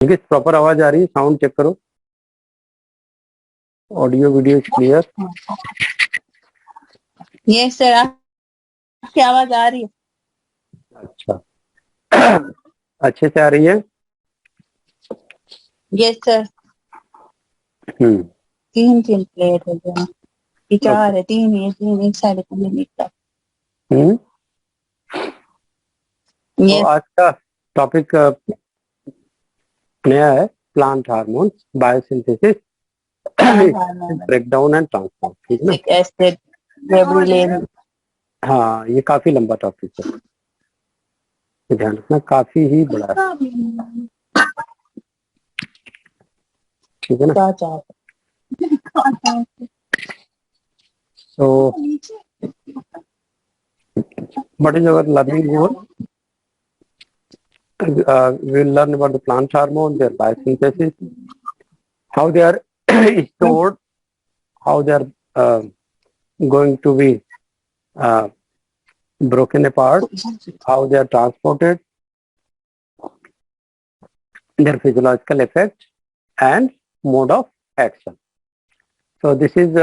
ठीक है, प्रॉपर आवाज आ रही है? साउंड चेक करो, audio video is clear? Yes sir, आपकी आवाज आ रही है। अच्छा अच्छे से आ रही है? Yes sir. तीन प्लेट हो गया, ये चार है, तीन है, तीन एक साइड का निकला। तो आज का टॉपिक नया है, plant hormone biosynthesis, breakdown and transport. ठीक है ना? हाँ, ये काफी लंबा टॉपिक है, ध्यान रखना, काफी ही बड़ा है। ठीक है ना? So what is our learning goal? We'll learn about the plant hormone, their biosynthesis, how they are stored, how they are going to be broken apart, how they are transported, their physiological effect and mode of action. So this is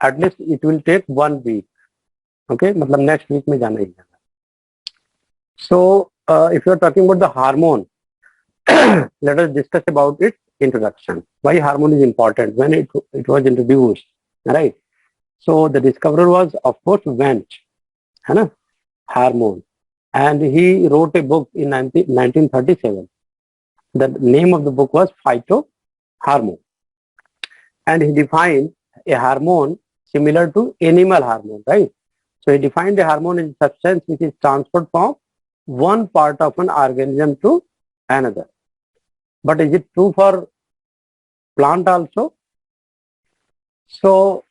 at least it will take 1 week. Okay, मतलब next week में जाना ही जाना. So if you are talking about the hormone, let us discuss about its introduction. Why hormone is important when it was introduced, right? So the discoverer was of course Went, है ना, hormone, and he wrote a book in 1937. The name of the book was Phytohormone, and he defined a hormone similar to animal hormone, right? So he defined a hormone as a substance which is transferred from one part of an organism to another. But is it true for plant also? So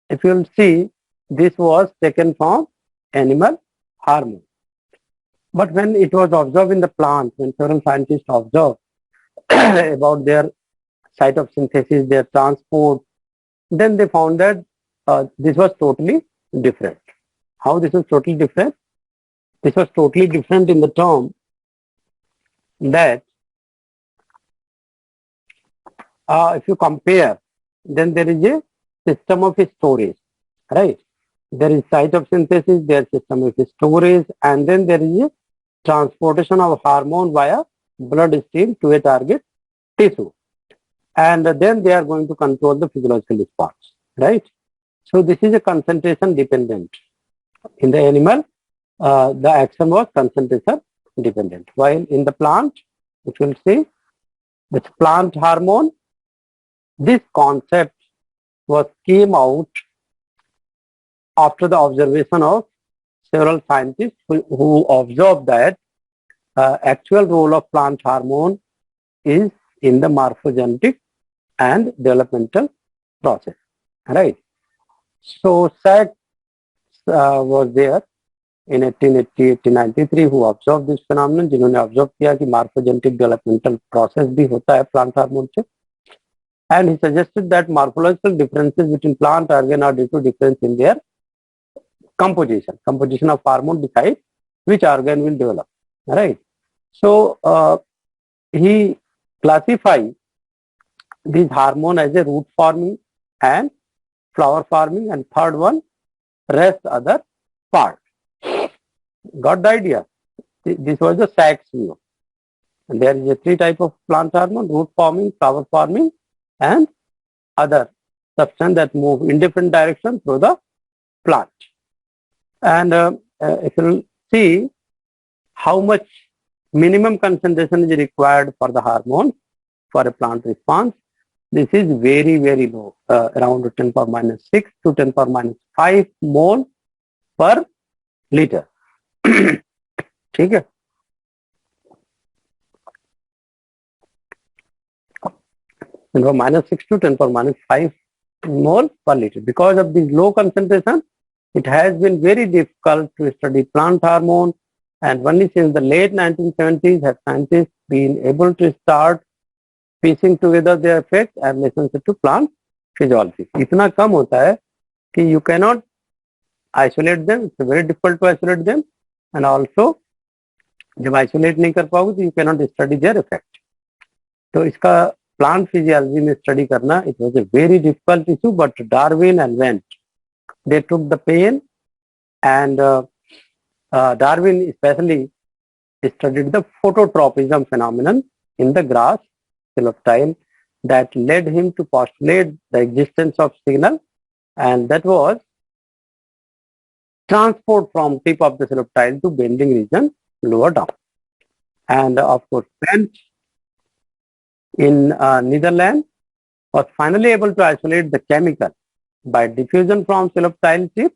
if you will see, this was taken from animal hormone. But when it was observed in the plant, when several scientists observed about their site of synthesis, their transport, then they found that this was totally different. How this was totally different? This was totally different in the term that if you compare, then there is a system of storage, right? There is site of synthesis, there is system of storage, and then there is a transportation of hormone via bloodstream to a target tissue. And then they are going to control the physiological response, right? So this is a concentration dependent. In the animal, the action was concentration dependent. While in the plant, which will see, this plant hormone, this concept came out after the observation of several scientists who observed that actual role of plant hormone is in the morphogenetic and developmental process, right? So Sachs was there in 1880-1893 who observed this phenomenon, जिन्होंने observe किया कि morphogenetic developmental process भी होता है plant hormone से, and he suggested that morphological differences between plant organ are due to difference in their composition of hormone decides which organ will develop, right? So he classified this hormone as a root forming and flower forming, and third one rest other part. Got the idea? This was the Sachs view. And there is a 3 type of plant hormone: root forming, flower forming, and other substance that move in different direction through the plant. And if you see how much minimum concentration is required for the hormone for a plant response, this is very, very low, around 10 power minus 6 to 10 power minus 5 mole per liter. ठीक है? 10 power minus 6 to 10 power minus 5 mole per liter. Because of this low concentration, it has been very difficult to study plant hormone, and only since the late 1970s have scientists been able to start piecing together their effect and relationship to plant physiology. इतना कम होता है कि you cannot isolate them. It's very difficult to isolate them, and also जब isolate नहीं कर पाओगे तो you can not study their effect. तो इसका प्लांट फिजियोलॉजी में स्टडी करना it was a very difficult issue, but Darwin and went they took the pain and Darwin especially studied the phototropism phenomenon in the grass coleoptile that led him to postulate the existence of signal, and that was transport from tip of the coleoptile to bending region lower down. And of course, Bench in Netherlands was finally able to isolate the chemical by diffusion from coleoptile tip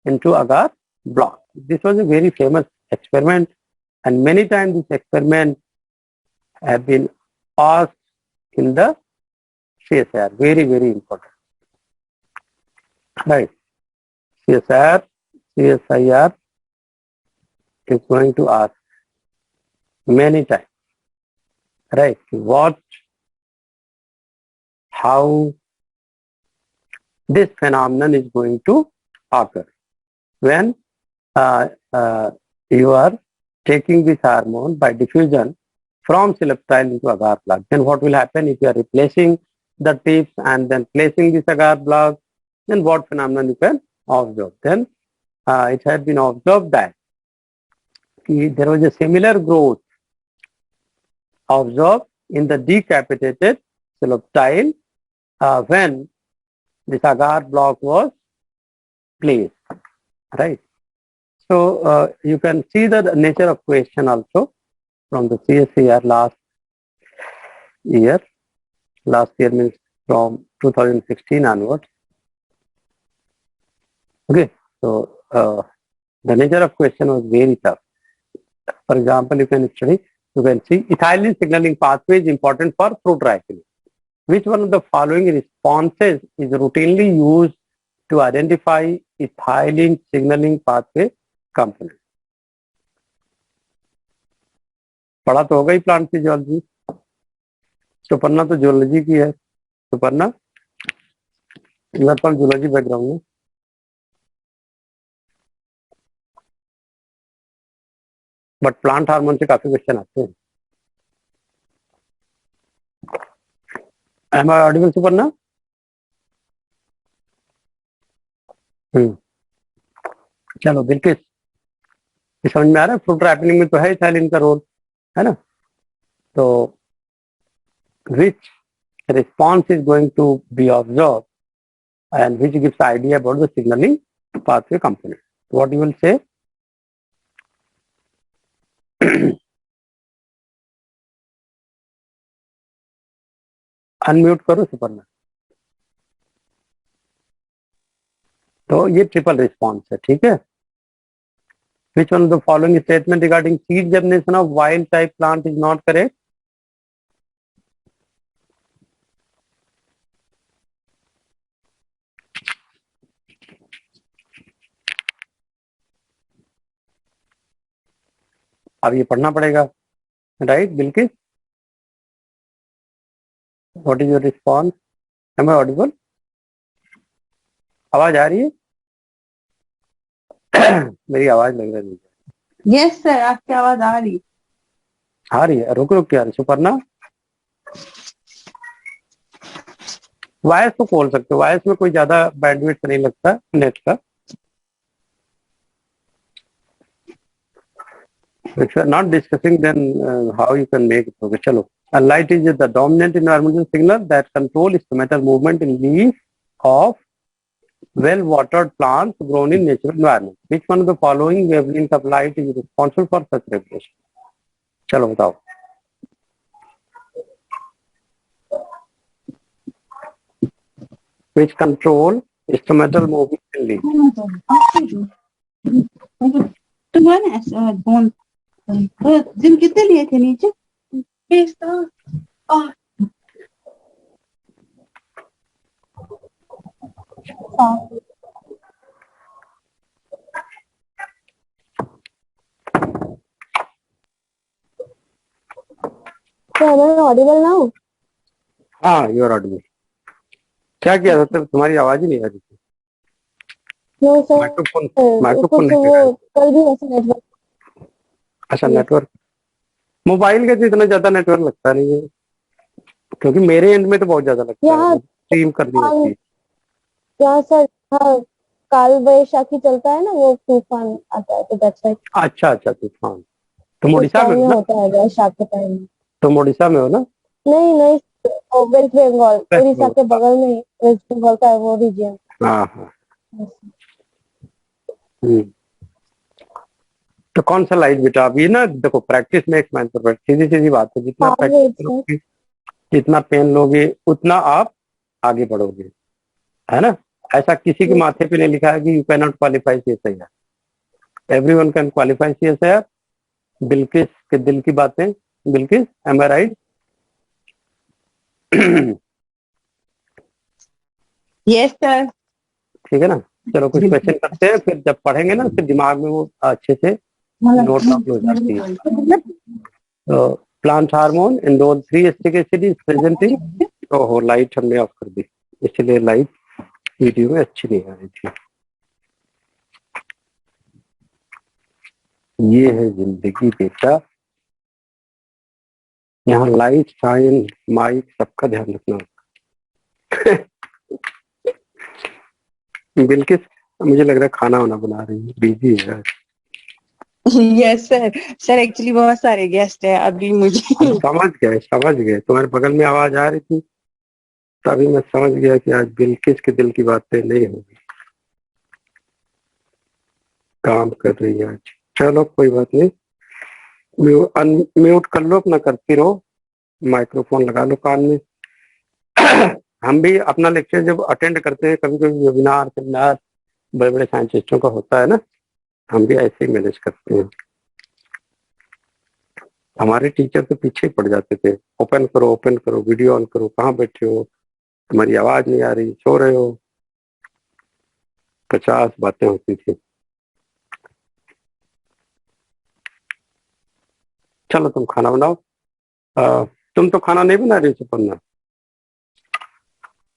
into agar block. This was a very famous experiment, and many times this experiment have been asked in the CSIR. Very, very important. Right. CSIR is going to ask many times. Right. What, how this phenomenon is going to occur when you are taking this hormone by diffusion from coleoptile into agar block. Then what will happen if you are replacing the tips and then placing this agar block? Then what phenomenon you can observe? Then it has been observed that there was a similar growth observed in the decapitated coleoptile when this agar block was placed. Right. So you can see the nature of question also from the CSIR last year. Last year means from 2016 onwards. Okay, so the nature of question was very tough. For example, you can study, you can see ethylene signaling pathway is important for fruit ripening. Which one of the following responses is routinely used to identify ethylene signaling pathway component? पढ़ा तो होगा ही plant physiology. Suparna तो zoology की है। सुपर्णा इधर पर zoology background में। But plant hormone से काफी क्वेश्चन आते हैं। Am I audible, Suparna? चलो बिल्किस, समझ में आ रहा है? फ्रूट रैपनिंग में तो है इथाइलिन का रोल, है ना? तो which response is going to be observed and which gives idea about the signaling pathway component? What you will say? Unmute करो सुपर्णा। तो ये ट्रिपल रिस्पॉन्स है, ठीक है? Which one of the following statement regarding seed germination of wild type plant is not correct? अब ये पढ़ना पड़ेगा, right Bilkis? What is your response? Am I audible? आवाज आ रही है? मेरी आवाज लग रही है। यस सर, आपकी आवाज आ रही है। रुक रुक क्या सुपर्णा? वॉइस तो खोल सकते हो, वॉइस में कोई ज्यादा बैंडविड्थ नहीं लगता नेट का। If you are not discussing, then how you can make progress? चलो, a light is the dominant environmental signal that controls stomatal movement in leaf of well-watered plants grown in natural environment. Which one of the following wavelength of light is responsible for such regulation? चलो बताओ। Which control stomatal movement in leaf? तुम्हारे bone gym कितने लिए थे नीचे? Audible now? हाँ, you are Audible. क्या किया था? तुम्हारी आवाज ही नहीं आ रही थी। माइक्रोफोन नहीं। कल भी ऐसा नेटवर्क। अच्छा नेटवर्क। मोबाइल का तो इतना ज्यादा नेटवर्क लगता नहीं है, क्योंकि मेरे एंड में तो बहुत ज्यादा लगता है, यहाँ स्ट्रीम करनी होती है। यहाँ सर, हाँ, काल वैशाखी चलता है ना, वो तूफान आता है तो दैट्स व्हाई। अच्छा अच्छा, तूफान। तुम उस उड़ीसा में टाइम हो में ना? होता है वैशाख के टाइम में। तुम उड़ीसा में हो ना? नहीं नहीं, वेस्ट बंगाल, वेस्ट उड़ीसा के बंगाल। बगल में ही वेस्ट बंगाल का है वो रीजन। हाँ हाँ। हम्म। तो कौन सा लाइट बेटा, अभी ना देखो, प्रैक्टिस मेक्स मैन परफेक्ट, सीधी सीधी बात है, जितना हाफ प्रैक्टिस वेट सर। करोगे, जितना पेन लोगे, उतना आप आगे बढ़ोगे, है ना? ऐसा किसी के माथे पे नहीं लिखा है कि you can not qualify CSIR, everyone can qualify CSIR। Bilkis के दिल की बातें, बिल्किस, एम आई राइट? Yes sir. ठीक है ना? चलो कुछ क्वेश्चन करते हैं, फिर जब पढ़ेंगे ना फिर दिमाग में वो अच्छे से नोट डाउन हो जाती है। तो प्लांट हार्मोन इन दो 3 एसिटिक एसिड इज प्रेजेंट इन, ओहो लाइट हमने ऑफ कर दी, इसलिए लाइट वीडियो में अच्छी नहीं आ रही थी। ये है जिंदगी बेटा, यहाँ लाइट, साइन, माइक सबका ध्यान रखना। बिल्किस मुझे लग रहा है खाना वाना बना रही है, बिजी है। Yes sir. सर एक्चुअली बहुत सारे गेस्ट हैं अभी मुझे। समझ गए, तुम्हारे बगल में आवाज आ रही थी, तभी मैं समझ गया कि आज बिल्किस के दिल की बातें नहीं होगी, काम कर रही है आज। चलो कोई बात नहीं, म्यूट कर लो अपना, करती रहो, माइक्रोफोन लगा लो कान में। हम भी अपना लेक्चर जब अटेंड करते हैं, कभी कभी वेबिनार सेमिनार बड़े बड़े साइंटिस्टों का होता है ना, हम भी ऐसे ही मैनेज करते हैं। हमारे टीचर तो पीछे ही पड़ जाते थे, ओपन करो वीडियो ऑन करो, कहाँ बैठे हो, तुम्हारी आवाज नहीं आ रही, सो रहे हो, 50 बातें होती थी। चलो तुम खाना बनाओ। तुम तो खाना नहीं बना रही हो सुपर्णा?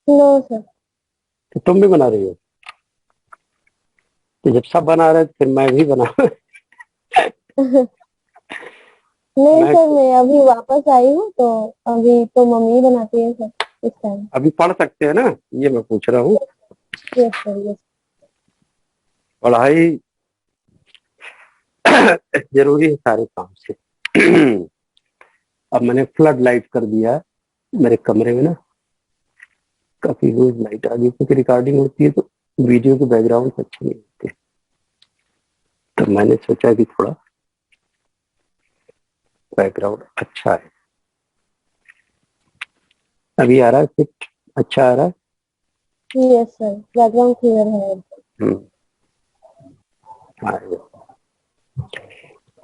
No sir. तो तुम भी बना रही हो? तो जब सब बना रहे फिर मैं भी बना। नहीं मैं सर, मैं अभी वापस आई हूँ तो अभी तो मम्मी बनाती है सर इस टाइम। अभी पढ़ सकते हैं ना, ये मैं पूछ रहा हूँ। Yes sir, yes. पढ़ाई जरूरी है सारे काम से। अब मैंने फ्लड लाइट कर दिया है मेरे कमरे में ना, काफी रोज लाइट आ गई, क्योंकि रिकॉर्डिंग होती है तो वीडियो के बैकग्राउंड अच्छे नहीं होते, तो मैंने सोचा कि थोड़ा बैकग्राउंड अच्छा है। अभी आ रहा है फिट, अच्छा आ रहा है। यस सर, बैकग्राउंड क्लियर है। हम्म, आ गया।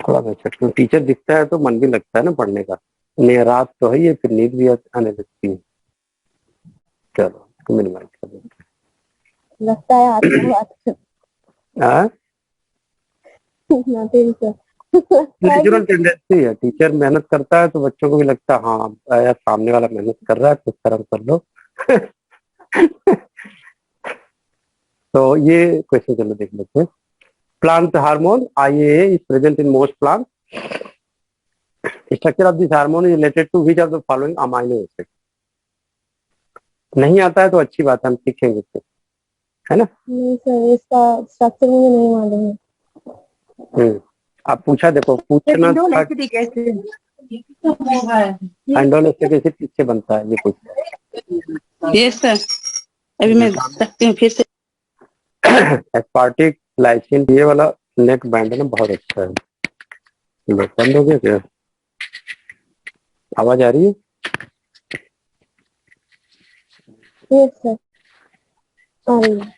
थोड़ा मैं चटकू, टीचर दिखता है तो मन भी लगता है ना पढ़ने का, नहीं रात तो है ये, फिर नींद भी आने लगती है। चलो मिनिमाइज कर देते लगता है आत्मा बात हैं। Nothing sir. लगता है कि नेचुरल टेंडेंसी है, टीचर मेहनत करता है तो बच्चों को भी लगता है हाँ यार सामने वाला मेहनत कर रहा है, कुछ कर्म कर लो। तो ये क्वेश्चन चलो देख लेते हैं। Plant hormone IAA is present in most plant, structure of this hormone is related to which of the following amino acid. नहीं आता है तो अच्छी बात है, हम सीखेंगे फिर, है ना? नहीं सर, इसका स्ट्रक्चर मुझे नहीं मालूम है। आप पूछा, देखो पूछना था, एंडोल एसिड एसिड किससे बनता है ये पूछा। यस सर, अभी मैं सकती हूँ फिर से। एस्पार्टिक लाइसिन, ये वाला नेक बैंड है ना, बहुत अच्छा है। लो, बंद हो गया क्या? आवाज आ रही है? यस सर, आ रही है।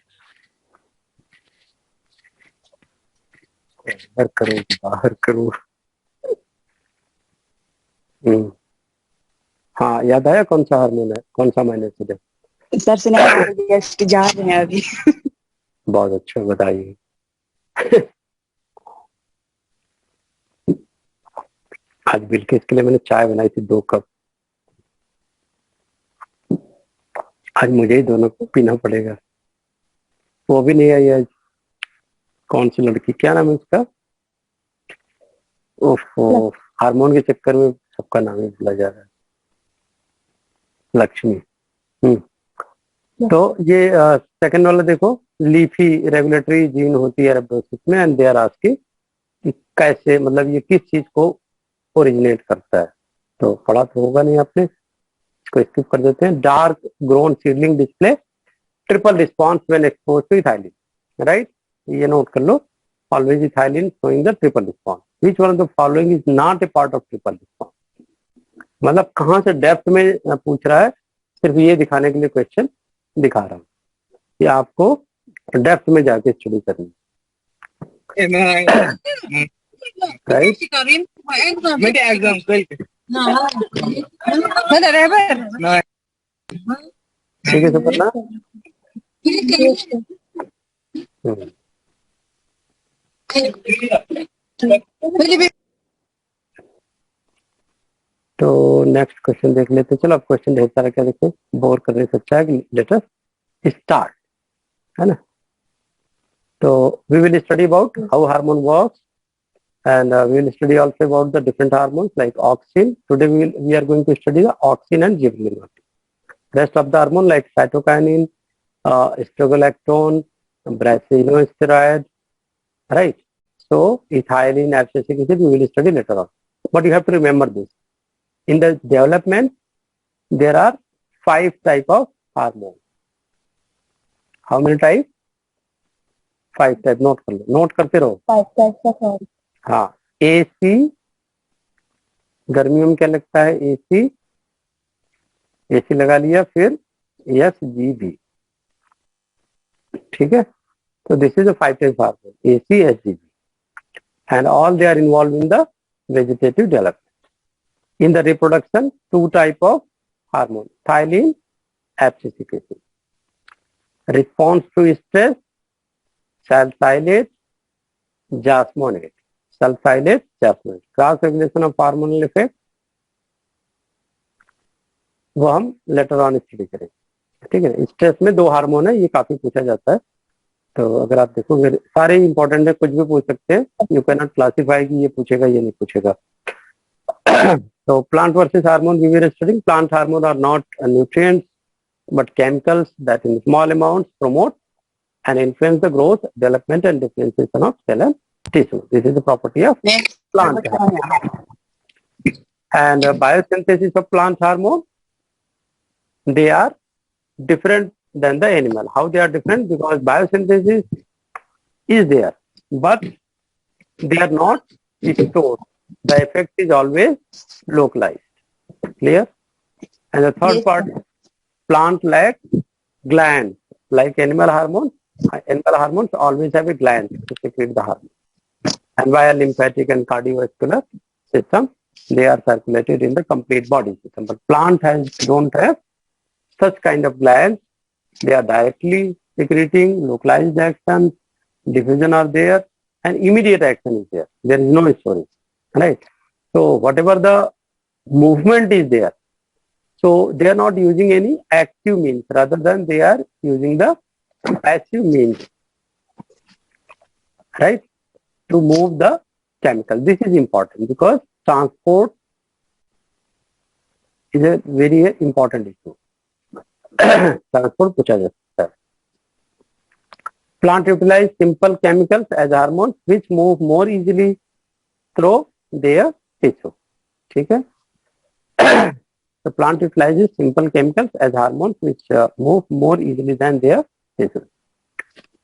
अंदर करो बाहर करो। हम्म, हाँ याद आया कौन सा हार्मोन है, कौन सा माइनस है? सर से नहीं, हमारे गेस्ट जा रहे हैं अभी। बहुत अच्छा, बताइए। आज बिल्किस के लिए मैंने चाय बनाई थी 2 कप, आज मुझे ही दोनों पीना पड़ेगा। वो भी नहीं आई आज, कौन सी लड़की, क्या नाम है उसका? ओफो, हार्मोन के चक्कर में सबका नाम ही भूला जा रहा है। लक्ष्मी। तो ये सेकंड वाला देखो, लीफी रेगुलेटरी जीन होती है अरेबिडोसिस में, एंड दे आर आस्किंग कि कैसे, मतलब ये किस चीज को ओरिजिनेट करता है। तो पढ़ा तो होगा नहीं आपने, इसको स्किप कर देते हैं। Dark grown seedling display triple response when expose to ethylene, right, ये नोट कर लो। Always ethylene showing the triple response, which one of the following is not a part of triple response. मतलब कहाँ से depth में पूछ रहा है, सिर्फ ये दिखाने के लिए क्वेश्चन दिखा रहा हूँ कि आपको डेप्थ में जाके स्टडी करनी राइट। ठीक है सुपर्णा। तो नेक्स्ट क्वेश्चन देख लेते हैं। चलो अब क्वेश्चन ढेर सारा क्या देखें, बोर करने से अच्छा है कि लेट अस स्टार्ट, है ना। तो we will study about how hormone works and we will study also about the different hormones like auxin. Today we are going to study the auxin and gibberellin. Rest of the hormone like cytokinin, estrogalactone, brassionosteroid, right? So ethylene, abscisic acid we will study later on. But you have to remember this: in the development there are 5 type of hormones. How many types? 5 type. Note कर लो, note करते रहो। 5 types of hormones. हाँ, AC गर्मियों में क्या लगता है, AC, AC लगा लिया, फिर एसजीबी, ठीक है। तो this is the 5 type hormone, AC, SGB, and all they are involve in the vegetative development. In the reproduction 2 type of hormone, ethylene, abscisic acid. Response to stress, salicylate, jasmonate, salicylate, jasmonate. Cross regulation of hormonal effect वो हम later on study करेंगे, ठीक है। Stress में 2 hormone है, ये काफी पूछा जाता है। तो अगर आप देखोगे सारे इंपॉर्टेंट है, कुछ भी पूछ सकते हैं। यू कैन नॉट क्लासिफाई कि ये पूछेगा ये नहीं पूछेगा। तो plant versus hormone we were studying. Plant hormone are not nutrients but chemicals that in small amounts promote and influence the growth, development and differentiation of cell and tissue. This is the property of plant hormone. And biosynthesis of plant hormone, they are different than the animal. How they are different? Because biosynthesis is there, but they are not stored. The effect is always localized. Clear? And the third part, plant lack glands. Like animal hormones always have a gland to secrete the hormone. And via lymphatic and cardiovascular system, they are circulated in the complete body system. But plant don't have such kind of glands. They are directly secreting, localized action, diffusion are there, and immediate action is there. There is no storage, right? So whatever the movement is there, so they are not using any active means, rather than they are using the passive means, right, to move the chemical. This is important because transport is a very important issue. Transport पूछा जाता है. Plant utilize simple chemicals as hormones which move more easily through their tissue. ठीक है? The plant utilizes simple chemicals as hormones which move more easily than their tissue.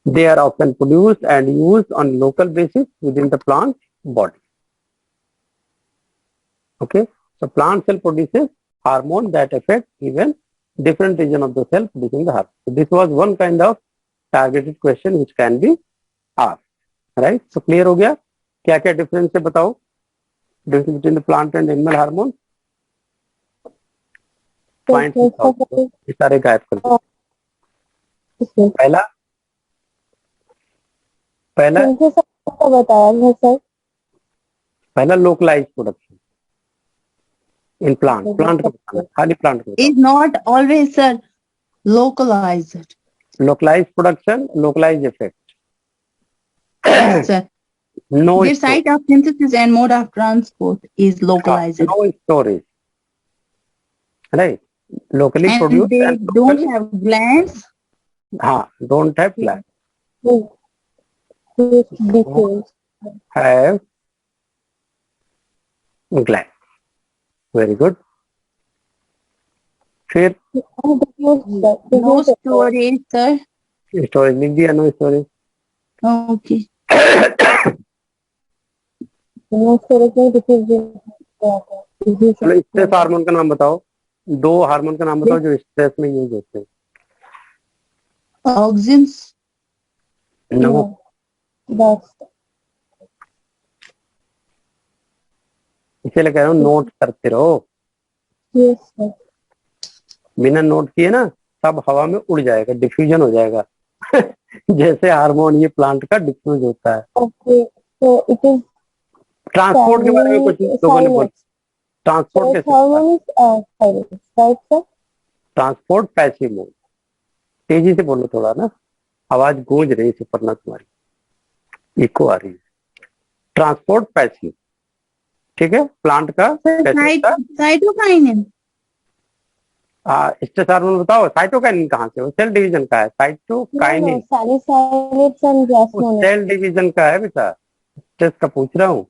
They are often produced and used on local basis within the plant body. Okay, so plant cell produces hormone that affect even different region of the cell producing the hormone. So this was one kind of targeted question which can be asked, right? So clear हो गया? क्या क्या difference है बताओ? Difference between the plant and animal hormones. Point ये सारे गायब कर दो. पहला बताया सर. पहला localized production in plant का बताना, खाली plant का. Is not always sir localized. Localized production, localized effect. Sir. No Their site of synthesis and mode of transport is localized. No storage, right, locally And produce they and don't have glands. हाँ, don't have plan, Diffuse. Have gland, very good. फिर Oh, diffuse, sir. No Diffuse. storage, sir. Storage लिख दिया, no storage. Okay. No storage में diffuse भी होता है। Diffuse चलो stress hormone का नाम बताओ, 2 हार्मोन का नाम बताओ जो स्ट्रेस में यूज होते हैं। Auxins. नो, बस इसीलिए कह रहा हूँ नोट करते रहो, yes sir. बिना नोट किए ना सब हवा में उड़ जाएगा, डिफ्यूजन हो जाएगा जैसे हार्मोन ये प्लांट का डिफ्यूज होता है। Okay, so it is transport के बारे में कुछ लोगों ने बोला, silence. So ट्रांसपोर्ट its कैसे होता है? hormone is silence, right sir? Transport passive mode, तेजी से बोलो थोड़ा ना, आवाज गूंज रही है सुपर्णा तुम्हारी, इको आ रही है। ट्रांसपोर्ट पैसिव, ठीक है, प्लांट का Sir, कैसे होता है? cytokinin. स्ट्रेस हार्मोन बताओ, साइटोकाइनिन कहाँ से हो? सेल डिवीजन का है No, cytokinin, salicylates and jasmine. Cell division का है बेटा, स्ट्रेस का पूछ रहा हूँ।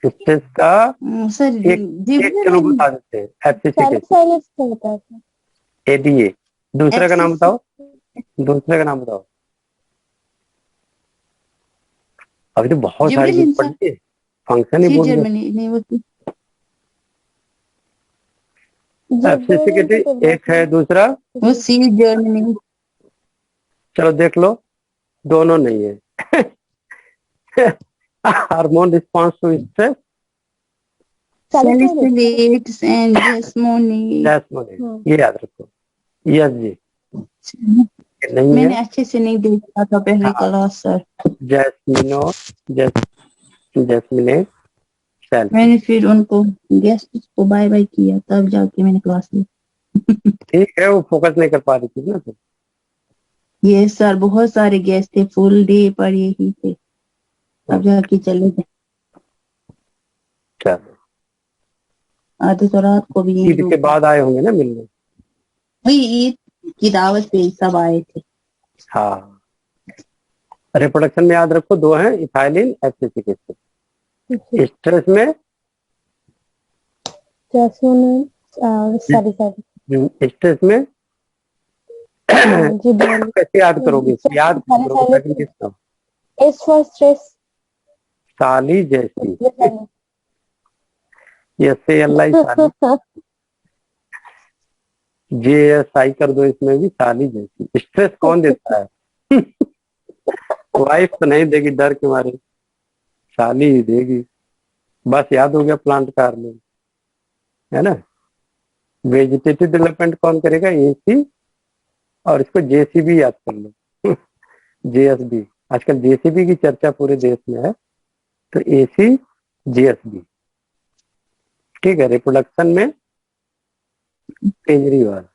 स्ट्रेस का Sir, एक चलो बता देते हैं, एफसीसी के Salicylates से होता है sir. एडीए। दूसरे का नाम बताओ, दूसरे का नाम बताओ। अभी तो बहुत सारी Gibberellin, चीज पढ़ी है, फंक्शन ही C बोल दिया। Germany नहीं होती। एफसीसी के एक है, दूसरा वो C Germany। चलो देख लो, दोनों नहीं है hormone response to stress, Salicylates and jasmine। Jasmine, ये याद रखो। यस जी, नहीं मैंने है अच्छे से नहीं देखा था पहले हाँ। Class sir. जैस्मिनो, जैस्मिनेट सेल, मैंने फिर उनको गेस्ट को बाय बाय किया तब जाके मैंने क्लास ली। ठीक है, वो फोकस नहीं कर पा रही थी ना तो। ये सर बहुत सारे गेस्ट थे, फुल डे पर यही थे, तब जाके चले गए। चलो आधे तो रात को भी ईद के बाद आए होंगे ना मिलने। वही ईद की दावत पे सब आए थे। हाँ, रिप्रोडक्शन में याद रखो, 2 हैं, इथाइलिन, एफसीसी के। स्ट्रेस में Jasmine and salicylates. स्ट्रेस में Gibberellin. कैसे याद करोगे? याद करोगे ताकि किसका? S for stress. साली जैसी, SALI साली, JSI कर दो इसमें भी, साली जैसी। स्ट्रेस कौन देता है वाइफ तो नहीं देगी, डर के मारे, साली ही देगी। बस याद हो गया प्लांट का हार्मोन, है ना। वेजिटेटिव डेवलपमेंट कौन करेगा? AC, और इसको JCB याद कर लो JSB, आजकल JCB की चर्चा पूरे देश में है, तो AC JSB, ठीक है। रिप्रोडक्शन में केजरीवाल,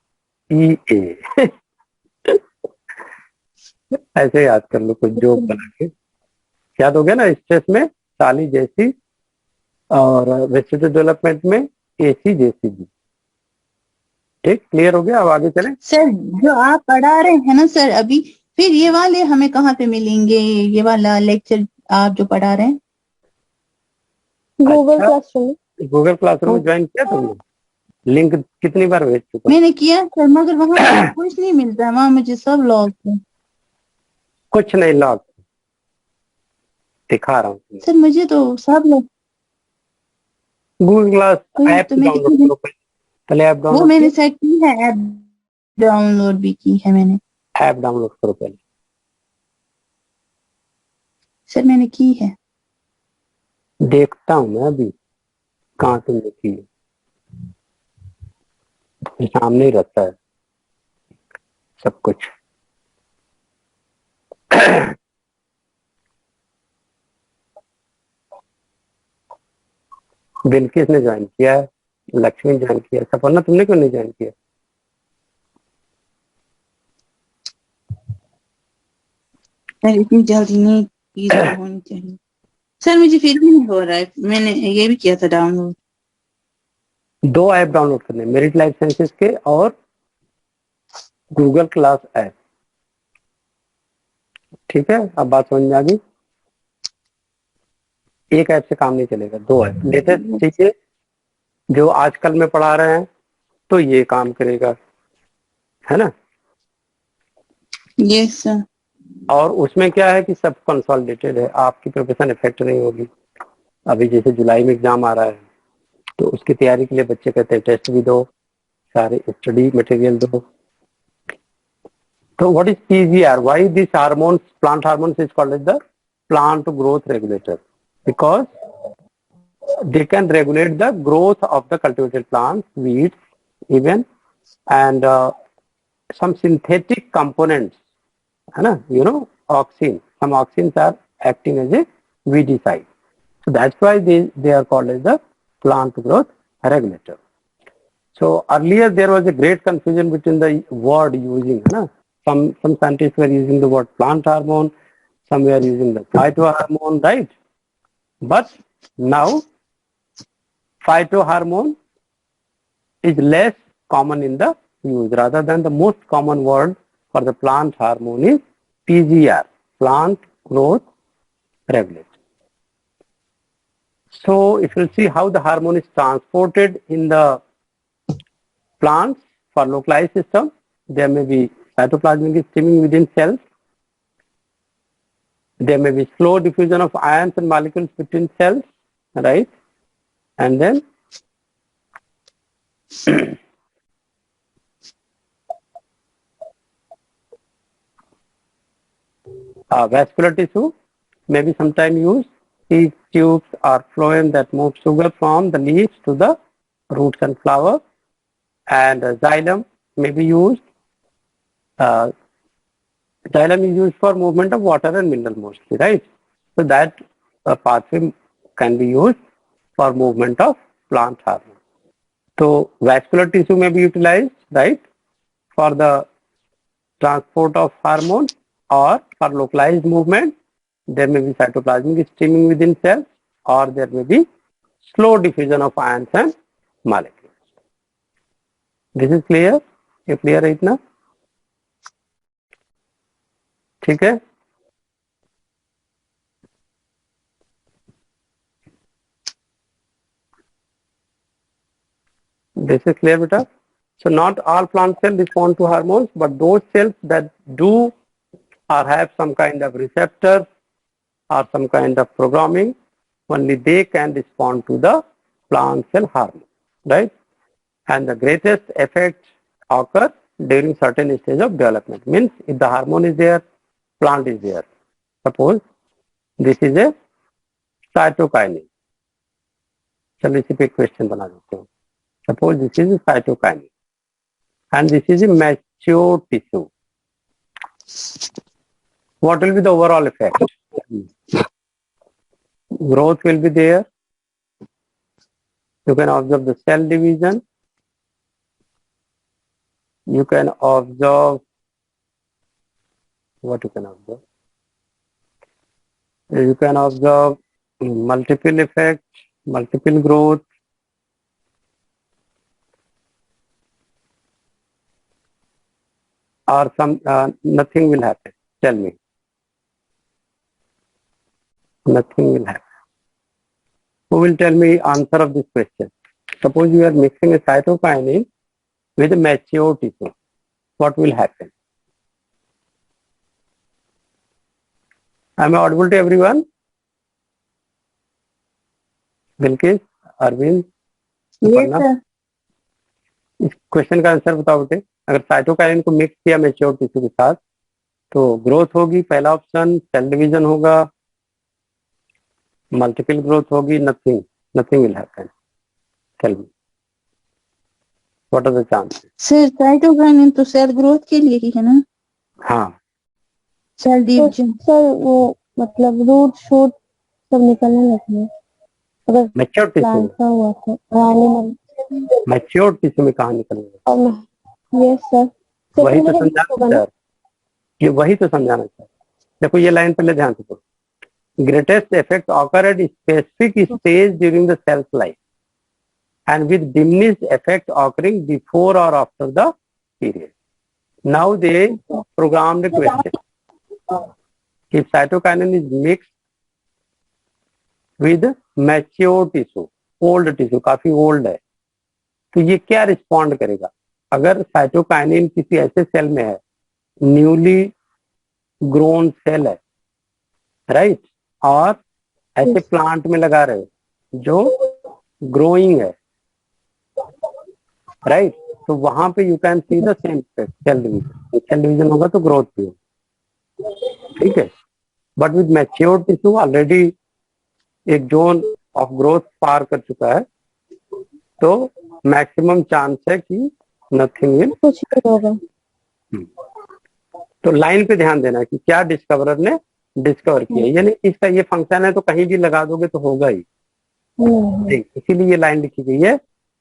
EA ऐसे याद कर लो, कुछ जोक बना के याद हो गया ना। स्ट्रेस में साली जैसी, और वेजिटेटिव डेवलपमेंट में AC JCB, ठीक, क्लियर हो गया। अब आगे चलें। सर जो आप पढ़ा रहे हैं ना सर अभी, फिर ये वाले हमें कहाँ पे मिलेंगे? ये वाला लेक्चर आप जो पढ़ा रहे हैं Google अच्छा। Classroom. गूगल क्लासरूम ज्वाइन किया तुमने? लिंक कितनी बार भेज चुका? मैंने किया सर, मगर वहाँ पे कुछ नहीं मिलता है, वहाँ मुझे सब लॉग है। कुछ नहीं, लॉग दिखा रहा हूँ। सर मुझे तो सब लॉग, गूगल क्लास ऐप तो मैं डाउनलोड करो पहले, ऐप वो डाउनलोड मैंने सेट की है, ऐप डाउनलोड भी की है मैंने। ऐप डाउनलोड करो पहले। सर मैंने की है। देखता हूँ मैं अभी कहाँ तुमने की है, सामने ही रहता है सब कुछ बिल्किस ने ज्वाइन किया है, लक्ष्मी ने ज्वाइन किया, सपना तुमने क्यों नहीं ज्वाइन किया? सर इतनी जल्दी नहीं फीस तो होनी चाहिए। सर मुझे फिर भी नहीं हो रहा है, मैंने ये भी किया था डाउनलोड। 2 ऐप डाउनलोड करने, मेरिट लाइफ साइंसेस के और गूगल क्लास ऐप। ठीक है, अब बात समझ में आ गई। एक ऐप से काम नहीं चलेगा, 2 ऐप लेटेस्ट चाहिए जो आजकल में पढ़ा रहे हैं, तो ये काम करेगा, है ना। Yes sir. और उसमें क्या है कि सब कंसोलिडेटेड है, आपकी प्रिपरेशन इफेक्ट नहीं होगी। अभी जैसे जुलाई में एग्जाम आ रहा है, तो उसकी तैयारी के लिए बच्चे कहते हैं टेस्ट भी दो, सारे स्टडी मटेरियल दो। तो what is PGR? Why this hormones, plant hormones is called as the plant growth regulator? Because they can regulate the growth of the cultivated plants, weeds, even, and some synthetic components, है ना, you know, auxin. Some auxins are acting as a weedicide. So that's why they are called as the plant growth regulator. So earlier there was a great confusion between the word using, है ना. Some scientists were using the word plant hormone, some were using the phytohormone, right? But now phytohormone is less common in the use. Rather than the most common word for the plant hormone is PGR, plant growth regulator. So if you see how the hormone is transported in the plants for localized system, there may be cytoplasmic streaming within cells. There may be slow diffusion of ions and molecules between cells, right? And then vascular tissue may be sometimes used, seed tubes or phloem that move sugar from the leaves to the roots and flower, and xylem may be used. Xylem is used for movement of water and mineral mostly, right? So that pathway can be used for movement of plant hormone. So vascular tissue may be utilized, right, for the transport of hormones, or for localized movement. There may be cytoplasmic streaming within cells, or there may be slow diffusion of ions and molecules. This is clear? ये clear है इतना? ठीक है? This is clear, beta? So not all plant cells respond to hormones, but those cells that do or have some kind of receptor or some kind of programming, only they can respond to the plant cell hormone, right? And the greatest effect occurs during certain stage of development. Means if the hormone is there, plant is there. Suppose this is a cytokinin. चलो इसी पे question बना देते हैं. Suppose this is a cytokinin and this is a mature tissue. What will be the overall effect? Growth will be there. You can observe the cell division. You can observe what you can observe. You can observe multiple effects, multiple growth. Or some nothing will happen. Tell me. Nothing will happen. Who will tell me answer of this question? Suppose you are mixing a cytokinin with a mature tissue. What will happen? Am I audible to everyone? Bilkis, Arvind, yes Suparna? Sir. इस question का answer बताओ बेटे. अगर cytokine को mix किया mature tissue के साथ तो ग्रोथ होगी, पहला ऑप्शन. सेल डिवीजन होगा, मल्टीपल ग्रोथ होगी, nothing will happen. Tell me what are the chances? Sir cytokinin तो सेल ग्रोथ के लिए ही है ना, हाँ, सेल डिवीजन। सर वो मतलब रूट शूट सब निकलने लगते हैं अगर मेच्योर टिश्यू. प्लांट का हुआ तो एनिमल. मेच्योर टिश्यू में कहाँ निकलेगा? Yes sir. वही तो समझाना सर, ये वही तो समझाना सर. देखो ये लाइन पहले ध्यान से पढ़ो. greatest effect occur at specific stage during the cell's life and with diminished effect occurring before or after the period. Now they programmed a question. If cytokinin is mixed with mature tissue, old tissue, काफी old है, तो ये क्या respond करेगा? अगर cytokinin किसी ऐसे cell में है, न्यूली ग्रोन सेल है, राइट, और ऐसे प्लांट में लगा रहे हो जो ग्रोइंग है, राइट, तो वहां पे you can see the same cell division. Cell division होगा तो ग्रोथ भी होगा, ठीक है. But with mature tissue already एक जोन ऑफ ग्रोथ पार कर चुका है, तो मैक्सिमम चांस है कि नथिंग विल, कुछ नहीं होगा. तो लाइन पे ध्यान देना कि क्या डिस्कवरर ने डिस्कवर किया, यानी इसका ये फंक्शन है तो कहीं भी लगा दोगे तो होगा ही. इसीलिए ये लाइन लिखी गई है.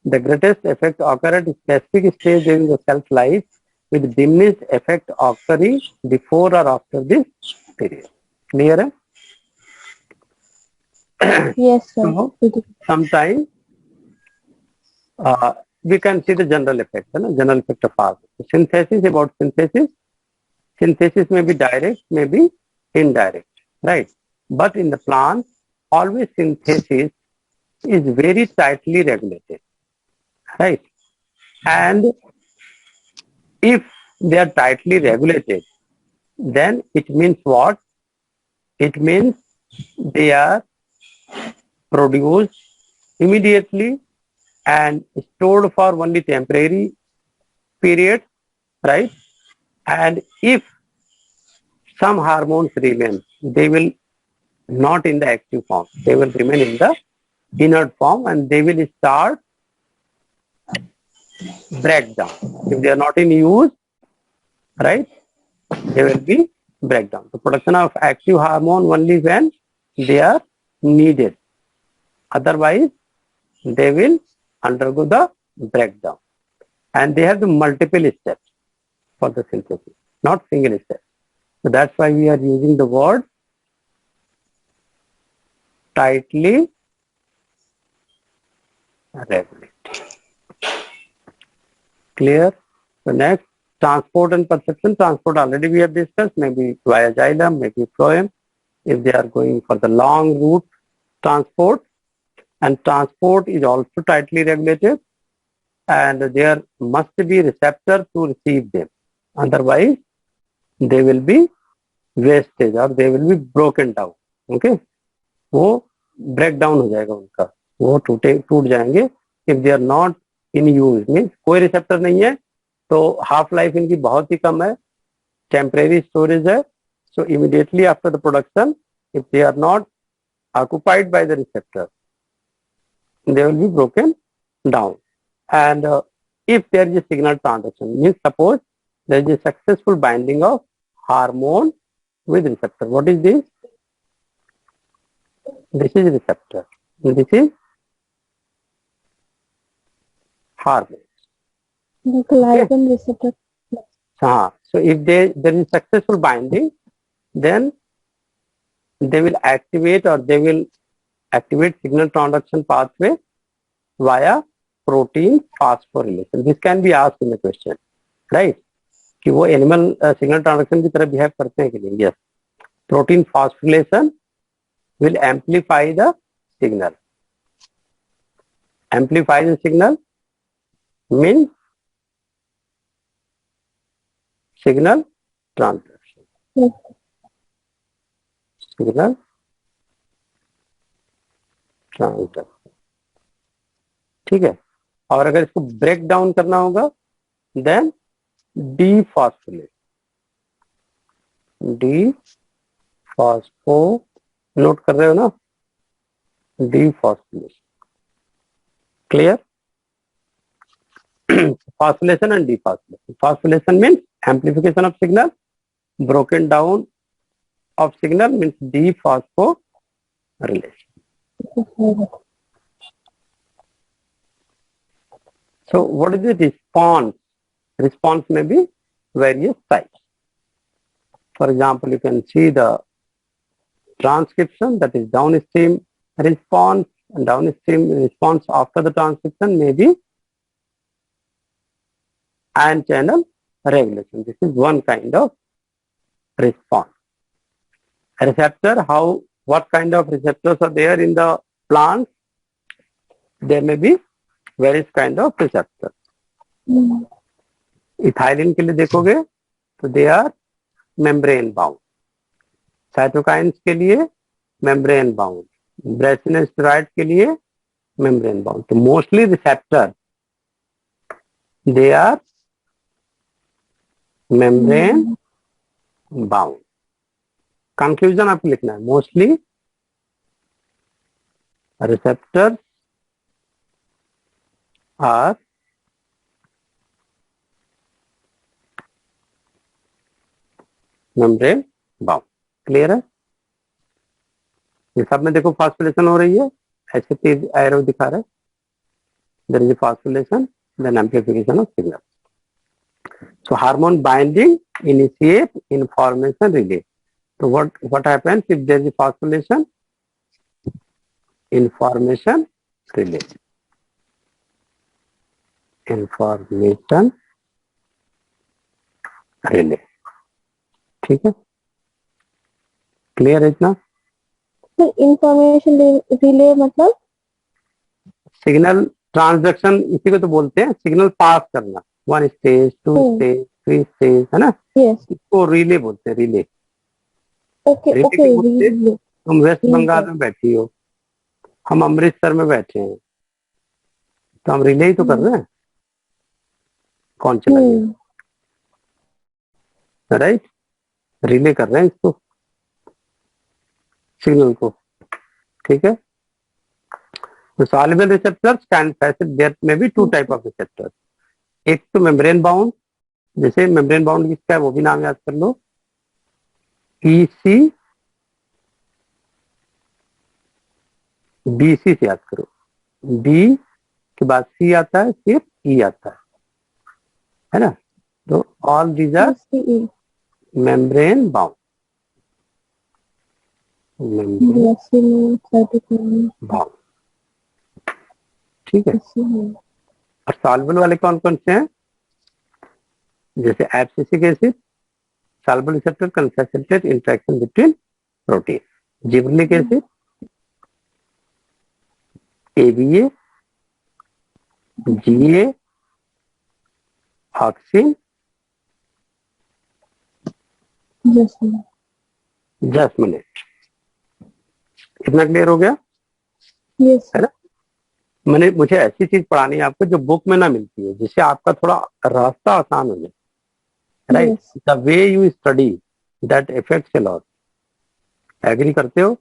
The greatest effect occur at specific stage during the self life with diminished effect occurring before और आफ्टर दिस पीरियड. क्लियर है? Yes, sir. So, sometimes we can see the general effect, है ना, general effect of art. Synthesis, about synthesis. Synthesis may be direct, may be indirect, right? But in the plant, always synthesis is very tightly regulated, right? And if they are tightly regulated, then it means what? It means they are produced immediately and stored for only temporary period, right? And if some hormones remain, they will not in the active form, they will remain in the inert form and they will start breakdown. If they are not in use, right, they will be breakdown. The production of active hormone only when they are needed. Otherwise, they will undergo the breakdown. And they have the multiple steps for the synthesis, not single step. So that's why we are using the word tightly regulated. Clear? So next, transport and perception. Transport already we have discussed, maybe via xylem, maybe phloem, if they are going for the long route transport. And transport is also tightly regulated, and there must be receptor to receive them. Otherwise, they will be wasted or they will be broken down. Okay, वो break down हो जाएगा उनका, वो टूट जाएंगे. If they are not in use, means कोई receptor नहीं है, तो half life इनकी बहुत ही कम है, temporary storage है. So immediately after the production, if they are not occupied by the receptor, they will be broken down. And if there is a signal transaction, means suppose there is a successful binding of hormone with receptor. What is this? This is receptor. This is hormone. The glycan receptor. So if there is successful binding, then they will activate or they will activate signal transduction pathway via protein phosphorylation. This can be asked in the question, right? कि वो animal signal transduction की तरह behave करते हैं कि नहीं? Yes. Protein phosphorylation will amplify the signal. Amplify the signal means signal transduction. Signal transduction. ठीक है. और अगर इसको ब्रेक डाउन करना होगा, देन डीफॉस्फोरिलेशन. डीफॉस्फो नोट कर रहे हो ना? Dephosphorylation. Clear? Phosphorylation and dephosphorylation. Phosphorylation means amplification of signal. Broken down of signal means dephosphorylation. So what is the response? Response may be various types. For example, you can see the transcription, that is downstream response, and downstream response after the transcription may be ion channel regulation. This is one kind of response. A receptor, what kind of receptors are there in the plants? There may be various kind of receptors. Ethylene के लिए देखोगे तो they are membrane bound, cytokines के लिए membrane bound, brassinosteroid के लिए membrane bound. तो mostly receptor they are membrane bound. Conclusion आपको लिखना है, mostly receptors are membrane bound. Clear है? ये सब में देखो फास्फोरिलेशन हो रही है, ऐसे तेज एरो दिखा रहा है. There is phosphorylation, then amplification of signal. So hormone binding initiate information relay. So what happens if there is phosphorylation? Information relay. Information relay. ठीक है? क्लियर है इतना? फिर इंफॉर्मेशन रिले मतलब सिग्नल ट्रांसडक्शन, इसी को तो बोलते हैं सिग्नल पास करना. 1 स्टेज, 2 स्टेज, 3 स्टेज, है ना? यस. इसको रिले बोलते हैं. रिले. Okay relay okay. क्यों बोलते हैं? तुम वेस्ट बंगाल में बैठी हो, हम अमृतसर में बैठे हैं, तो हम रिले ही तो कर रहे हैं. कौन चला गया? राइट, रिले कर रहे हैं इसको, सिग्नल को. ठीक है? तो सॉल्युबल रिसेप्टर्स कैन देयर में बी 2 टाइप ऑफ रिसेप्टर्स. एक तो मेम्ब्रेन बाउंड, जैसे मेम्ब्रेन बाउंड किसका है वो भी नाम याद कर लो, EC BC से याद करो. B के बाद C आता है, फिर E आता है ना? तो all these are membrane bound. Bound. ठीक है? और सॉल्युबल वाले कौन कौन से हैं? जैसे abscisic acid, soluble receptor can facilitate interaction between protein. Gibberellic acid, ABA, GA, auxin, jasmonate. इतना क्लियर हो गया? यस. है ना? मुझे ऐसी चीज पढ़ानी है आपको जो बुक में ना मिलती है, जिससे आपका थोड़ा रास्ता आसान हो जाए. Right, the way you study that effects a lot. Agree करते हो?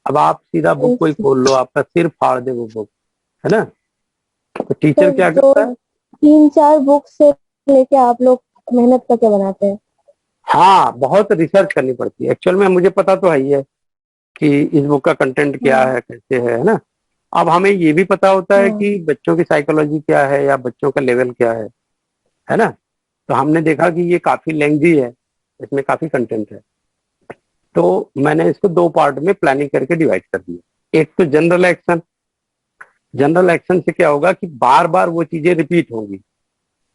अब आप सीधा बुक कोई खोल लो, आपका सिर फाड़ दे वो बुक, है ना? तो टीचर क्या करता है? 3-4 बुक से लेके आप लोग मेहनत करके बनाते हैं. हाँ, बहुत रिसर्च करनी पड़ती है. एक्चुअल में मुझे पता तो है ही है कि इस बुक का कंटेंट क्या है, कैसे है ना? अब हमें ये भी पता होता है कि बच्चों की साइकोलॉजी क्या है या बच्चों का लेवल क्या है ना? तो हमने देखा कि ये काफी लेंथी है, इसमें काफी कंटेंट है, तो मैंने इसको 2 पार्ट में प्लानिंग करके डिवाइड कर दिया. एक तो जनरल एक्शन. जनरल एक्शन से क्या होगा कि बार बार वो चीजें रिपीट होंगी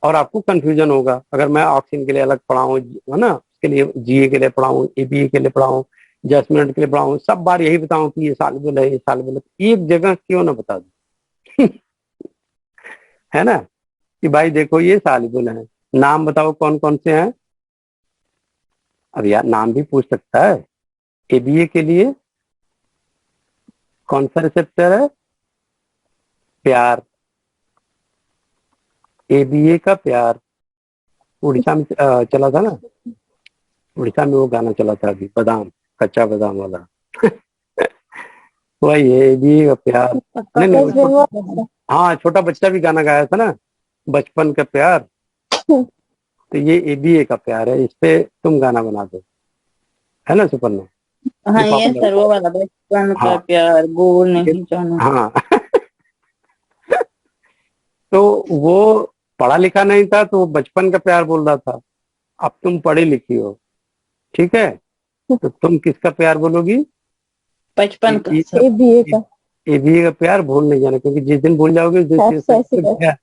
और आपको कंफ्यूजन होगा. अगर मैं ऑक्सीजन के लिए अलग पढ़ाऊं, है ना, उसके लिए GA के लिए पढ़ाऊं, ABA के लिए पढ़ाऊं, जैस्मिनेट के लिए पढ़ाऊं, सब बार यही बताऊं कि ये सॉल्युबल है, ये सॉल्युबल है. एक जगह क्यों ना बता दूं? है ना, कि भाई देखो ये सॉल्युबल है. नाम बताओ कौन कौन से हैं? अब यार नाम भी पूछ सकता है. ABA के लिए कौन सा रिसेप्टर है? प्यार. ABA का प्यार. उड़ीसा में चला था ना, उड़ीसा में वो गाना चला था अभी, बादाम, कच्चा बादाम वाला. वही है ABA का प्यार. नहीं, हाँ, छोटा बच्चा भी गाना गाया था ना, बचपन का प्यार. तो ये ABA का प्यार है. इस पे तुम गाना बना दो, है ना सुपर्णा? हाँ ये सर वो वाला बचपन का प्यार भूल नहीं जाना. हाँ. तो वो पढ़ा लिखा नहीं था, तो वो बचपन का प्यार बोल रहा था. अब तुम पढ़ी लिखी हो, ठीक है, तो तुम किसका प्यार बोलोगी? बचपन का ये सर। ए बी ए का। एबीए का प्यार भूल नहीं जाना, क्योंकि जिस दिन भूल जाओगे उस दिन F फिर से ऐसे से कर। प्यार।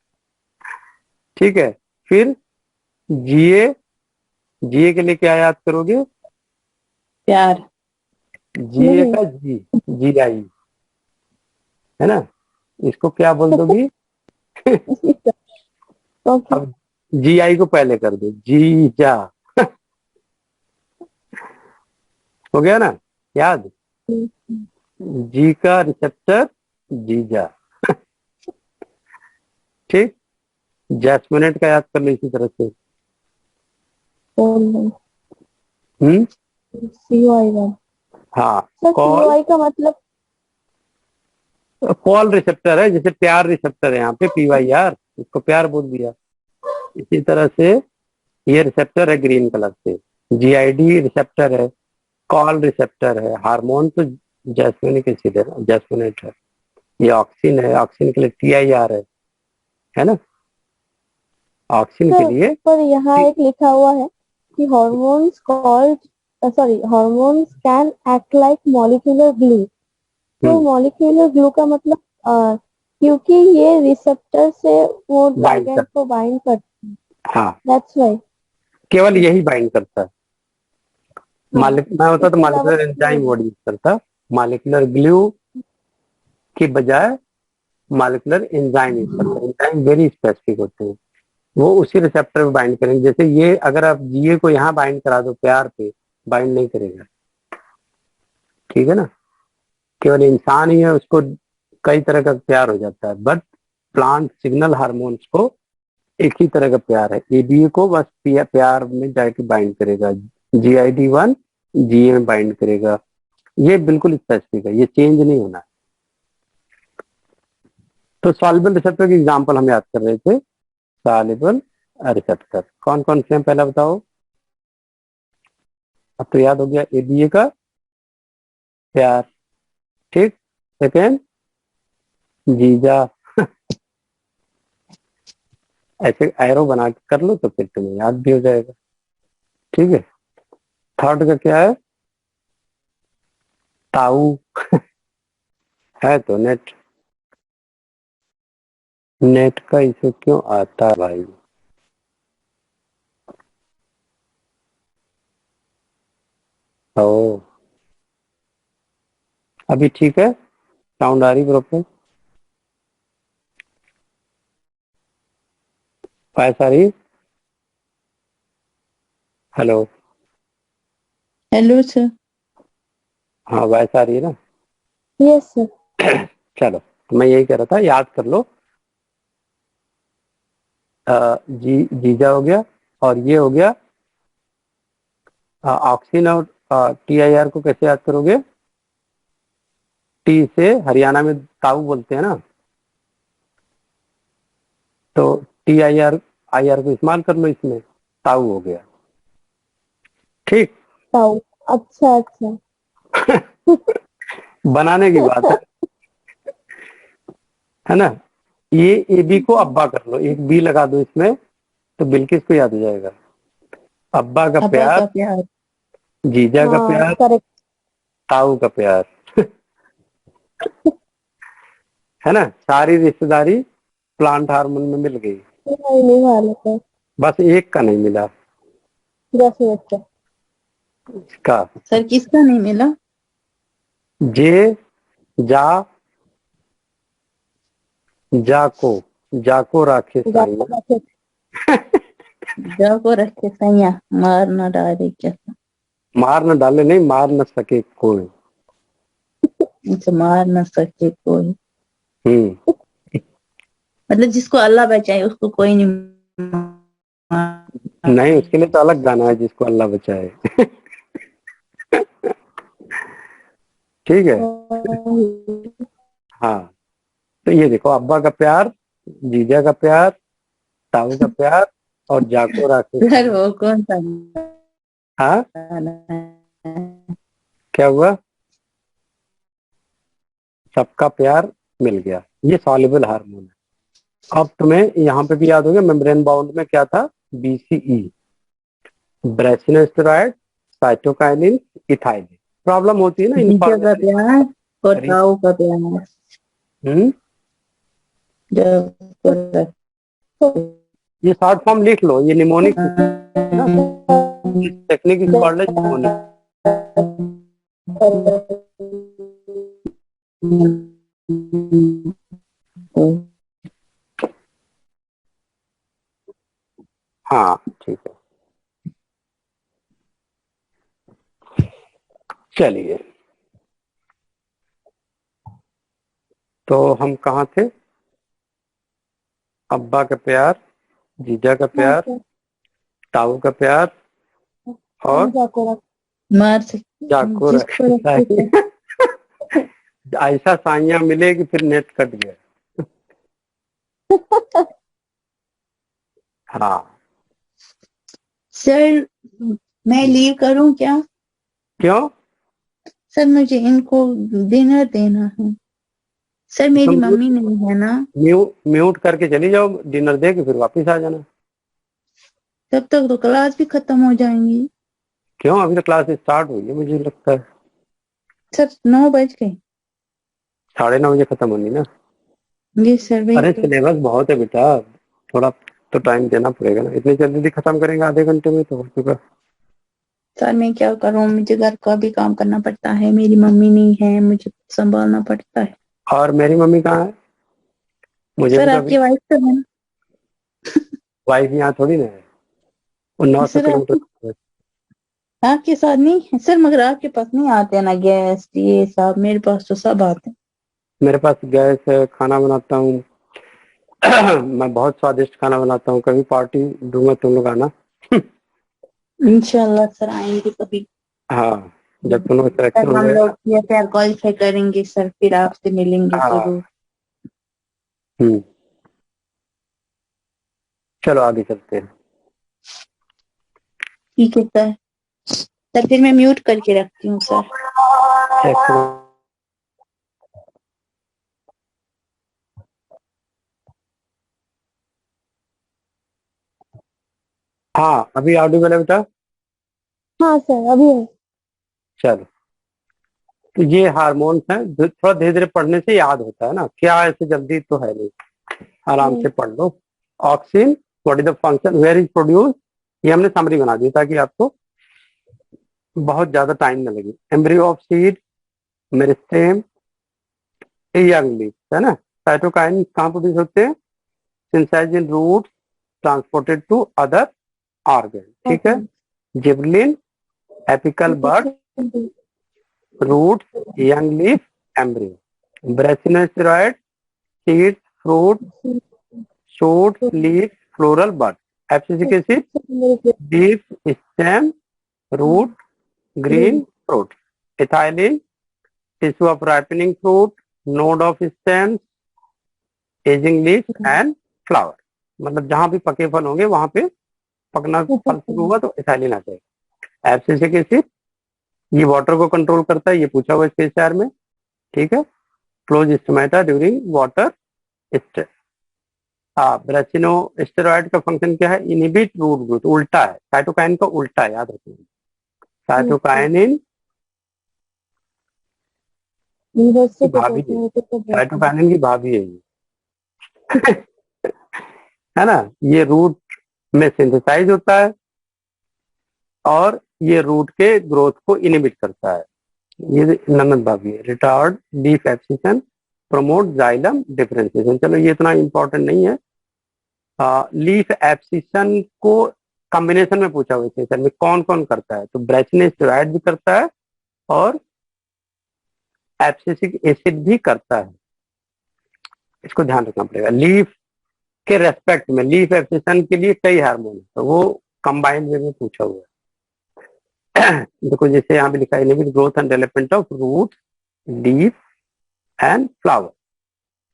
ठीक है। फिर जीए, जीए के लिए क्या याद करोगे? प्यार। जीए नहीं। का जी, जी आई, है ना? इसको क्या बोल दोगी? ओके। अब जी आई को पहले कर दो, जी जा। हो गया ना याद? जी का रिसेप्टर जीजा। ठीक। जैस्मिनेट का याद कर लो इसी तरह से। हम्म। COI1। हाँ। सर कॉल, COI का मतलब? कॉल रिसेप्टर है, जैसे प्यार रिसेप्टर है यहाँ पे, PYR, इसको प्यार बोल दिया। इसी तरह से ये रिसेप्टर है ग्रीन कलर से, GID रिसेप्टर है, कॉल रिसेप्टर है, हार्मोन तो जैस्मिनिक एसिड है, जैस्मिनेट है। ये ऑक्सिन है, ऑक्सिन के लिए TIR है ना? ऑक्सिन के सर लिए पर यहाँ एक लिखा हुआ है कि hormones called, sorry, hormones can act like molecular glue. तो हम्म, मॉलिक्यूलर ग्लू का मतलब क्योंकि ये रिसेप्टर से वो बाइंड कर, लाइगैंड को बाइंड करते हैं, हाँ, दैट्स व्हाई। केवल यही बाइंड करता है। हाँ, मैं होता तो इसके अलावा मालिकुलर कुछ एंजाइम नहीं। वर्ड यूज करता, मालिकुलर ग्लू की बजाय मालिकुलर एंजाइम यूज करता है। एंजाइम वेरी स्पेसिफिक होते हैं, वो उसी रिसेप्टर पे बाइंड करेंगे। जैसे ये अगर आप जीए को यहाँ बाइंड करा दो प्यार पे, बाइंड नहीं करेगा। ठीक है ना? केवल इंसान ही है उसको कई तरह का प्यार हो जाता है, बट प्लांट सिग्नल हार्मोन्स को एक ही तरह का प्यार है। एबीए को बस प्यार में जाके बाइंड करेगा, GID1 जीए में बाइंड करेगा। ये बिल्कुल स्पेसिफिक है, ये चेंज नहीं होना है। तो सॉल्युबल रिसेप्टर की एग्जांपल हम याद कर रहे थे। सॉल्युबल रिसेप्टर कौन कौन से हैं पहला बताओ? अब तो याद हो गया, एबीए का प्यार, ठीक। सेकेंड, जीजा। ऐसे एरो बना के कर लो तो फिर तुम्हें याद भी हो जाएगा। ठीक है। थर्ड का क्या है? ताऊ। है तो नेट, नेट का इशू क्यों आता है भाई? ओ, अभी ठीक है? साउंड आ रही प्रॉपर? वॉइस आ रही? हेलो? Hello sir. हाँ, वॉइस आ रही है ना? Yes sir. चलो, तो मैं यही कह रहा था, याद कर लो। जीजा हो गया, और ये हो गया ऑक्सीन। और TIR को कैसे याद करोगे? टी से हरियाणा में ताऊ बोलते हैं ना, तो TIR को इस्तेमाल कर लो इसमें, ताऊ हो गया। ठीक। ताऊ। अच्छा अच्छा। बनाने की बात है ना? ये एबी को अब्बा कर लो, एक बी लगा दो इसमें, तो बिल्किस को याद हो जाएगा। अब्बा का अब्बा प्यार, का प्यार। जीजा का हाँ प्यार, करेक्ट। ताऊ का प्यार। है ना? सारी रिश्तेदारी प्लांट हार्मोन में मिल गई, नहीं मालूम सर। बस एक का नहीं मिला। 10 मिनट का। इसका सर किसका नहीं मिला? जे, जा, जाको, जाको राखे जाको साइया। रखे। जा को रखे सैया, मार न डाले क्या। मार न डाले नहीं, मार न सके कोई। उनसे मार न सके कोई। हम्म। मतलब जिसको अल्लाह बचाए उसको कोई नहीं मार। नहीं, उसके लिए तो अलग गाना है, जिसको अल्लाह बचाए। ठीक है। हाँ, तो ये देखो, अब्बा का प्यार, जीजा का प्यार, ताऊ का प्यार, और जाको राखे सर साइया। वो कौन सा हाँ, गाना है? क्या हुआ? सबका प्यार मिल गया, ये सॉल्युबल हार्मोन है। अब तुम्हें यहाँ पे भी याद हो गया, मेम्ब्रेन बाउंड में क्या था? BCE, brassinosteroid cytokinin, ethylene. Problem होती है ना बीजा का इन्फॉर्मेशन। प्यार और ताऊ का प्यार जब ये शॉर्ट फॉर्म लिख लो, ये निमोनिक ना, technique is called as mnemonic. हाँ ठीक है, चलिए। तो हम कहाँ थे? अब्बा का प्यार, जीजा का प्यार, ताऊ का प्यार और मार से जाको जिसको ऐसा साइयां मिलेगी फिर नेट कट गया। हाँ, सर मैं लीव करूं क्या? क्यों? सर मुझे इनको डिनर देना है। सर मेरी तुम मम्मी नहीं है ना, म्यूट करके चली जाओ, डिनर दे के फिर वापस आ जाना। तब तक तो क्लास भी खत्म हो जाएंगी। क्यों? अभी तो क्लास स्टार्ट हुई है, मुझे लगता है सर 9 बज गए। 9:30 खत्म होनी ना। जी सर वही अरे तो। सिलेबस बहुत है बेटा, थोड़ा तो टाइम देना पड़ेगा ना, इतनी जल्दी खत्म करेंगे आधे घंटे में तो हो चुका। सर मैं क्या करूं, मुझे घर का भी काम करना पड़ता है, मेरी मम्मी नहीं है, मुझे संभालना पड़ता है। और मेरी मम्मी कहाँ है? मुझे सर भी तो आपकी अभी वाइफ तो है ना? वाइफ यहाँ थोड़ी ना है, वो 900 सर किलोमीटर आपकी दूर है। आपके साथ नहीं है सर, मगर आपके पास नहीं आते ना गेस्ट ये सब, मेरे पास तो सब आते हैं। मेरे पास गैस है, खाना बनाता हूँ। मैं बहुत स्वादिष्ट खाना बनाता हूँ, कभी पार्टी दूंगा तुम लोग आना। इंशाल्लाह सर आएंगे कभी। हाँ, जब तुम लोग सिलेक्शन सर हो हम जाएगा। लोग ये फिर क्वालिफाई करेंगे सर, फिर आपसे मिलेंगे हाँ। जरूर। हम्म, चलो आगे चलते हैं। ठीक है सर फिर मैं म्यूट करके रखती हूँ सर। एक मिनट। हाँ, अभी ऑडिबल है बेटा? हाँ सर अभी है। चलो, तो ये हार्मोन्स हैं जो थोड़ा धीरे धीरे पढ़ने से याद होता है ना, क्या ऐसे जल्दी तो है नहीं, आराम से पढ़ लो। Auxin, what is the function, where is produce, ये हमने समरी बना दी ताकि आपको बहुत ज्यादा टाइम न लगे। Embryo of seed, meristem, young leaf, है ना। साइटोकाइन कहाँ प्रोड्यूस होते हैं? Synthesized in root, transported to other organ, ठीक है। Gibberellin, apical bud, root, young leaf, embryo. Brassinosteroid, seeds, fruit, shoot, leaf, floral, bud. Abscisic acid, leaf, stem, root, green fruit. Ethylene, tissue of ripening fruit, node of stems, aging leaf and flower. मतलब जहां भी पके फल होंगे वहां पे पकना फल शुरू हुआ तो इथाइलिन आ जाएगा। एब्सिसिक एसिड, ये वाटर को कंट्रोल करता है, ये पूछा हुआ इसके चार में, ठीक है। Close stomata during water stress. हाँ, ब्रेसिनोस्टेरॉइड का फंक्शन क्या है? इनहिबिट रूट ग्रोथ, उल्टा है, साइटोकाइन का उल्टा है, याद रखिए। साइटोकाइनिन की भाभी है, साइटोकाइनिन की भाभी है ये। है ना, ये रूट में सिंथेसाइज होता है और ये रूट के ग्रोथ को इनिबिट करता है। ये ननद भाभी है। Retard leaf abscission, promote xylem differentiation. चलो ये इतना इंपॉर्टेंट नहीं है। लीफ एब्सिशन को कॉम्बिनेशन में पूछा हुआ सेशन में कौन कौन करता है, तो ब्रेसिनोस्टेरॉइड भी करता है और एब्सिसिक एसिड भी करता है, इसको ध्यान रखना पड़ेगा। लीफ के रेस्पेक्ट में लीफ एब्सिशन के लिए कई हार्मोन है, तो वो कंबाइंड वे में पूछा हुआ है। देखो जैसे यहाँ पे लिखा है, inhibit growth and development of root, leaf and flower,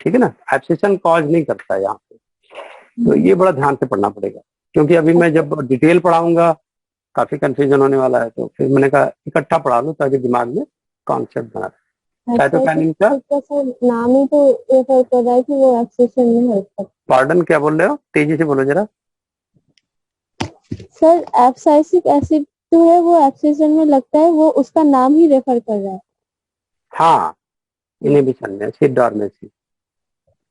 ठीक है ना। एब्सिशन कॉज नहीं करता है यहाँ पे, तो ये बड़ा ध्यान से पढ़ना पड़ेगा, क्योंकि अभी मैं जब डिटेल पढ़ाऊंगा काफी कंफ्यूजन होने वाला है, तो फिर मैंने कहा इकट्ठा पढ़ा लूं ताकि दिमाग में कॉन्सेप्ट बना रहे। साइटोकाइनिन का नाम ही तो रेफर कर रहा है कि वो एक्सेशन में हेल्प करता पार्डन क्या बोल रहे हो, तेजी से बोलो जरा। है। सर एब्साइसिक एसिड जो है वो एब्सिशन में लगता है, वो उसका नाम ही रेफर कर रहा है। हाँ, इनहिबिशन में सिड डॉर्मेंसी,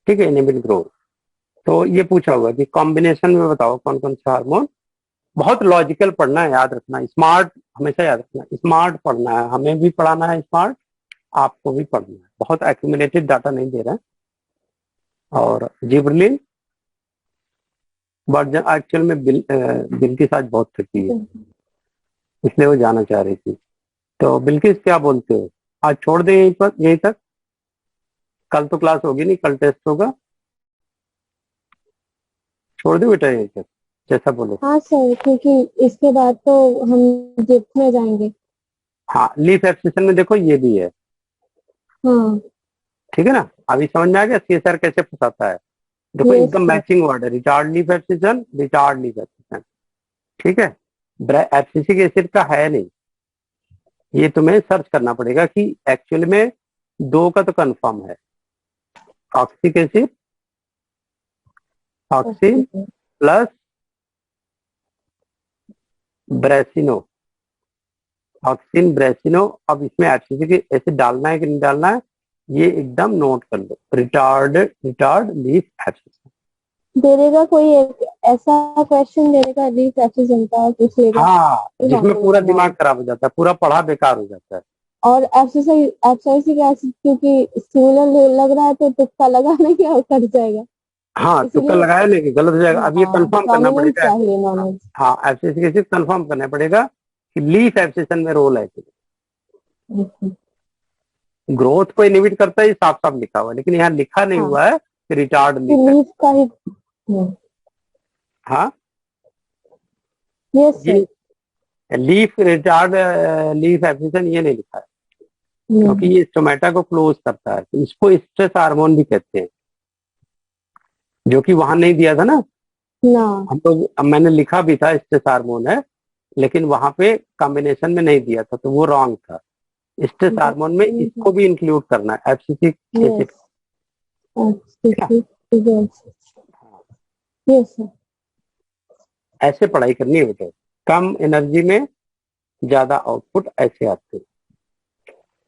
ठीक है, इनहिबिट ग्रोथ। तो ये पूछा होगा कि कॉम्बिनेशन में बताओ कौन कौन सा हार्मोन। बहुत लॉजिकल पढ़ना है, याद रखना, स्मार्ट हमेशा याद रखना, स्मार्ट पढ़ना है, हमें भी पढ़ाना है स्मार्ट, आपको भी पढ़ना है, बहुत एक्यूमुलेटेड डाटा नहीं दे रहे हैं। और जिबरलिन वर्जन एक्चुअल में बिल्किस आज बहुत थकी है, इसलिए वो जाना चाह रही थी। तो बिल्किस क्या बोलते हो, आज छोड़ दें यहीं पर, यहीं तक? कल तो क्लास होगी नहीं, कल टेस्ट होगा, छोड़ दो बेटा यहीं तक, जैसा बोलो। हाँ सर, क्योंकि इसके बाद तो हम जिप्स में जाएंगे। हाँ, लीफ एब्सेशन में देखो ये भी है, हाँ। ठीक है ना। अभी समझ में आ गया सीएसआर कैसे फंसाता है। देखो यस एकदम सर। मैचिंग वर्ड है, retard leaf abscission, retard leaf abscission, ठीक है। एब्सिसिक एसिड का है नहीं, ये तुम्हें सर्च करना पड़ेगा कि एक्चुअल में दो का तो कंफर्म है, ऑक्सिक acid, auxin okay. Plus brassino, auxin brassino. अब इसमें एब्सिसिक एसिड डालना है कि नहीं डालना है, ये एकदम नोट कर लो, रिटार्ड लीफ एब्सेशन। दे देगा कोई एक ऐसा क्वेश्चन, दे देगा लीफ एब्सिशन का, पूछ लेगा हाँ, तो जिसमें हमको पूरा बताना दिमाग है। खराब हो जाता है, पूरा पढ़ा बेकार हो जाता है। और एब्सिसिक एसिड क्योंकि सिमिलर लग रहा है तो तुक्का लगा नहीं और कट जाएगा, हाँ, तुक्का इसीलिए। लगाया नहीं कि गलत हो जाएगा, अब ये हाँ, कंफर्म करना प्रोमिनेंस पड़ेगा। चाहिए, नॉलेज। हाँ, एब्सिसिक एसिड कंफर्म करना पड़ेगा कि लीफ एब्सेशन में रोल है। ग्रोथ को इनहिबिट करता है, ये साफ साफ लिखा हुआ है, लेकिन यहाँ लिखा नहीं हाँ, हुआ है कि रिटार्ड कि लीफ है। लीफ का ही। हाँ, यस सर। ये लीफ रिटार्ड लीफ एब्सेशन ये नहीं लिखा है, क्योंकि ये स्टोमेटा को क्लोज करता है, तो इसको स्ट्रेस हार्मोन भी कहते हैं, जो कि वहां नहीं दिया था ना ना। हम लोग। अब मैंने लिखा भी था स्ट्रेस हार्मोन है, लेकिन वहां पे कॉम्बिनेशन में नहीं दिया था, तो वो रॉन्ग था। स्ट्रेस हार्मोन में इसको भी इंक्लूड करना है, abscisic acid. Yes. Yes sir. ऐसे पढ़ाई करनी है बेटे, कम एनर्जी में ज्यादा आउटपुट, ऐसे आते हैं।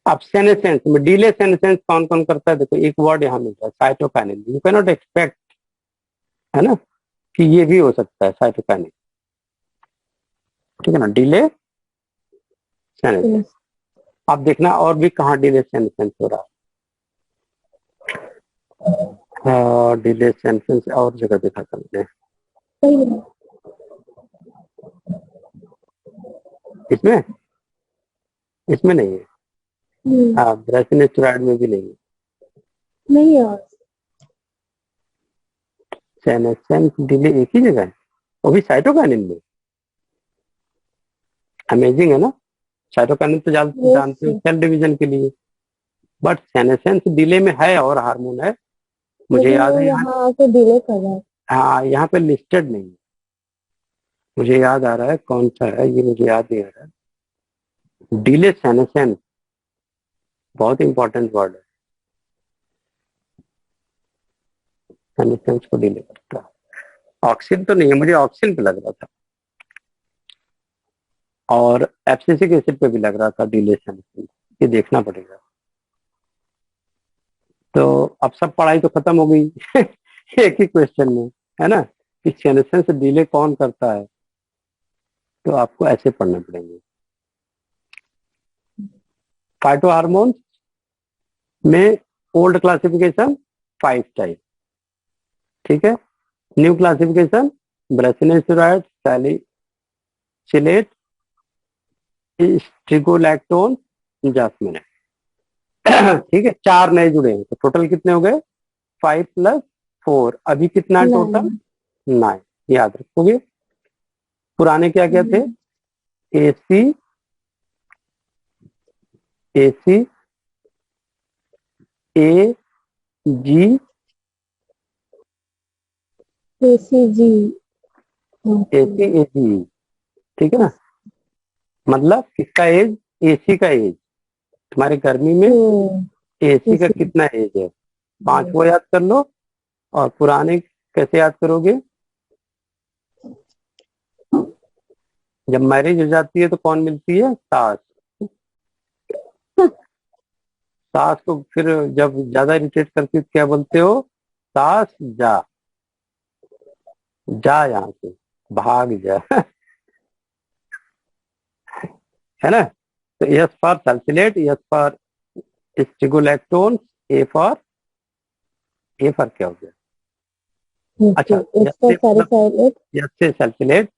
अब सेनेसेंस में डिले सेनेसेंस कौन कौन करता है, देखो एक वर्ड यहाँ मिलता है, cytokinin. You can not expect, है ना, कि ये भी हो सकता है साइटोकाइनिन, ठीक है ना, डिले सेनेसेंस। अब देखना और भी कहाँ डिले सेनेसेंस हो रहा है, डिले सेनेसेंस और जगह देखा था मैंने, इसमें इसमें नहीं है, हाँ, ब्रेसिन स्टेरॉइड में भी नहीं है। नहीं यार। सेनेसेंस डिले एक ही जगह है, वो भी साइटोकाइनिन में। अमेजिंग है ना। साइटोकाइनिन तो जानते हो सेल डिवीजन के लिए, बट सेनेसेंस डिले में है और हार्मोन है, मुझे लेकिन याद वो है यहाँ। यहाँ आके डिले कर रहा है। हाँ, यहाँ पे लिस्टेड नहीं है, मुझे याद आ रहा है कौन सा है, ये मुझे याद नहीं आ रहा है। डिले सेनेसेंस बहुत इंपॉर्टेंट वर्ड है, सेनेसेंस को डिले करता है। ऑक्सीन तो नहीं है, मुझे ऑक्सीन पे लग रहा था, और एब्सिसिक एसिड पे भी लग रहा था डिले सेनेसेंस, ये देखना पड़ेगा। तो अब सब पढ़ाई तो खत्म हो गई एक ही क्वेश्चन में, है ना, कि सेनेसेंस डिले कौन करता है, तो आपको ऐसे पढ़ने पड़ेंगे। फाइटो हार्मोन में ओल्ड क्लासिफिकेशन 5 टाइप, ठीक है। न्यू क्लासिफिकेशन ब्रेसिनोस्टेरॉइड, सैलिसिलेट, स्ट्रिगोलैक्टोन, जास्मिन, ठीक है। 4 नए जुड़े हैं, तो टोटल कितने हो गए, 5 + 4, अभी कितना टोटल, नहीं। 9। याद रखोगे। पुराने क्या क्या थे, एसी, एसी, ए, जी, एसीजी। एसी, ए जी, ठीक है ना। मतलब किसका एज, एसी का एज, तुम्हारे गर्मी में एसी का कितना एज है, 5 को याद कर लो। और पुराने कैसे याद करोगे, जब मैरिज हो जाती है तो कौन मिलती है? सास। सास को फिर जब ज्यादा इरिटेट करती है तो क्या बोलते हो? सास जा, जा यहाँ से, भाग जा। है ना? तो S for salicylate, S for strigolactone, A for, A for क्या हो गया? अच्छा, It's for salicylate, यस से सल्फिलेट,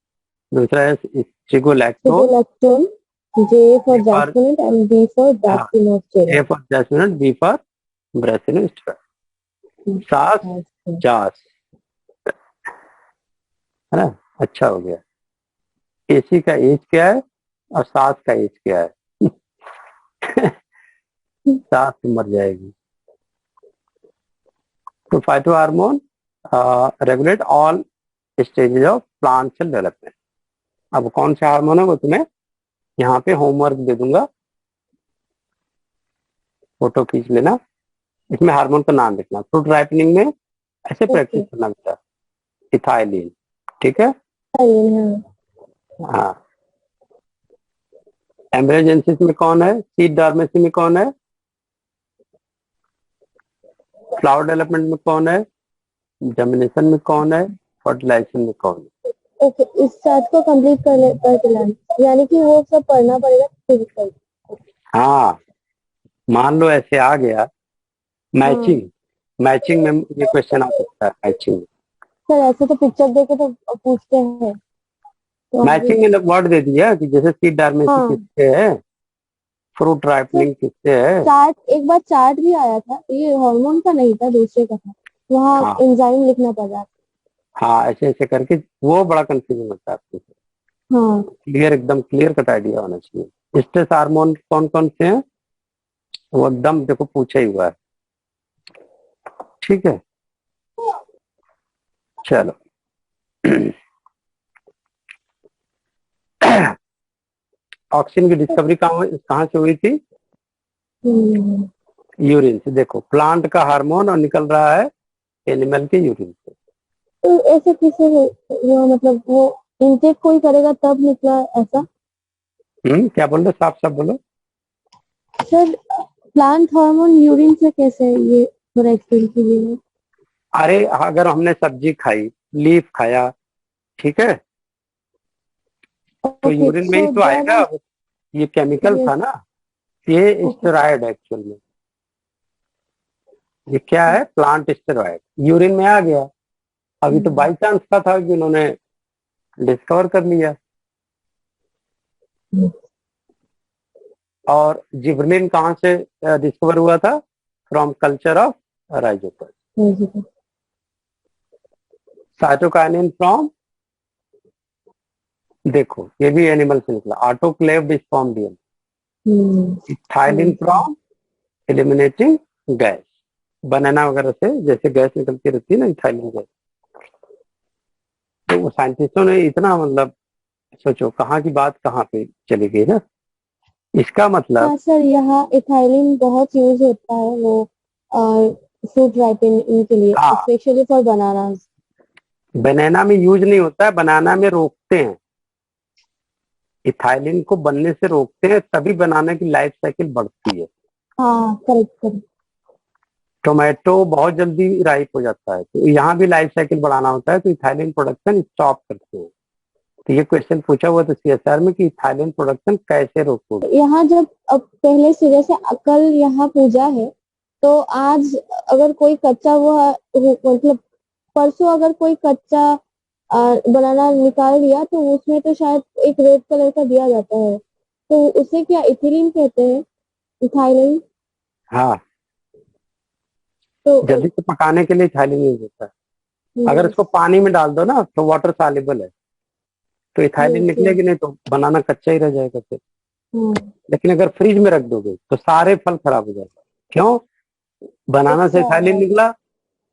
दूसरा है strigolactone, cipralactone, J for A for, jasmine and B for हाँ, brassionosteroid. A for jasmine, B for brassinosteroid. सास जास, है ना? अच्छा हो गया। एसी का एज क्या है और सास का एज क्या है? सास मर जाएगी। तो phyto hormone regulate all stages of plant cell development. अब कौन सा हार्मोन है वो तुम्हें यहाँ पे होमवर्क दे दूंगा, फोटो खींच लेना, इसमें हार्मोन का नाम लिखना। फ्रूट राइपनिंग में ऐसे प्रैक्टिस करना बेटा, इथाइलिन, ठीक है? हाँ। एम्ब्रियोजेनेसिस में कौन है? सीड डॉर्मेंसी में कौन है? फ्लावर डेवलपमेंट में कौन है? जर्मिनेशन में कौन है? फर्टिलाइजेशन में कौन है? ओके, इस चार्ट को कंप्लीट कर लेना, यानी कि वो सब पढ़ना पड़ेगा फिजिकल। हाँ, मान लो ऐसे आ गया मैचिंग, मैचिंग में ये क्वेश्चन आ सकता है। मैचिंग, सर ऐसे तो पिक्चर देके तो पूछते हैं, तो मैचिंग में वर्ड दे दिया कि जैसे सीड डॉर्मेंसी हाँ। किससे है, फ्रूट राइपनिंग किससे है। चार्ट, एक बार चार्ट भी आया था, ये हार्मोन का नहीं था, दूसरे का था, वहाँ हाँ एंजाइम लिखना पड़ रहा था। हाँ, ऐसे ऐसे करके वो बड़ा कंफ्यूजन होता है आपको। हाँ, क्लियर, एकदम क्लियर कट आइडिया होना चाहिए। स्ट्रेस हार्मोन कौन कौन से हैं वो एकदम देखो पूछा ही हुआ है, ठीक है? चलो। ऑक्सीजन की डिस्कवरी कहाँ से हुई थी? यूरिन से। देखो प्लांट का हार्मोन और निकल रहा है एनिमल के यूरिन से। तो ऐसे किसे वो मतलब वो इनटेक कोई करेगा तब निकला ऐसा? क्या बोल रहे? साफ साफ बोलो। सर प्लांट हार्मोन यूरिन से कैसे, ये थोड़ा एक्सप्लेन कीजिए। अरे अगर हमने सब्जी खाई, लीफ खाया, ठीक है, तो यूरिन में ही तो आएगा। ये केमिकल था ना, ये स्टेरॉइड एक्चुअल में, ये क्या है? प्लांट स्टेरॉइड यूरिन में आ गया। अभी तो बाई चांस का था कि उन्होंने डिस्कवर कर लिया। और जिबरेलिन कहाँ से डिस्कवर हुआ था? From culture of Rhizopus. Cytokinin from, देखो ये भी एनिमल से निकला, autoclaved spermium. Ethylene from eliminating gas, banana वगैरह से जैसे गैस निकलती रहती है ना, इथाइलिन गैस। तो साइंटिस्टों ने इतना, मतलब सोचो कहाँ की बात कहाँ पे चली गई ना। इसका मतलब हाँ सर, यहाँ इथाइलिन बहुत यूज होता है वो फ्रूट राइपनिंग के लिए, हाँ, स्पेशली फॉर बनाना। बनाना में यूज नहीं होता है, बनाना में रोकते हैं, इथाइलिन को बनने से रोकते हैं, तभी बनाना की लाइफ साइकिल बढ़ती है। हाँ करेक्ट करेक्ट। टोमेटो बहुत जल्दी राइप हो जाता है, तो यहाँ भी लाइफ साइकिल बढ़ाना होता है, तो इथाइलिन प्रोडक्शन स्टॉप करते हैं। तो ये क्वेश्चन पूछा हुआ था सीएसआर में कि इथाइलिन प्रोडक्शन कैसे रोकोगे। यहाँ जब अब पहले सिरे से कल यहाँ पूजा है, तो आज अगर कोई कच्चा वो मतलब परसों अगर कोई कच्चा बनाना निकाल दिया तो उसमें तो शायद एक रेड कलर का दिया जाता है, तो उसे क्या इथिलीन कहते हैं? इथाइलिन। हाँ, तो जल्दी से पकाने के लिए इथाइलिन यूज होता है। अगर इसको पानी में डाल दो ना तो वाटर सॉल्युबल है, तो इथाइलिन निकलेगी नहीं, तो बनाना कच्चा ही रह जाएगा फिर। लेकिन अगर फ्रिज में रख दोगे तो सारे फल खराब हो जाएंगे। क्यों? बनाना से इथाइलिन निकला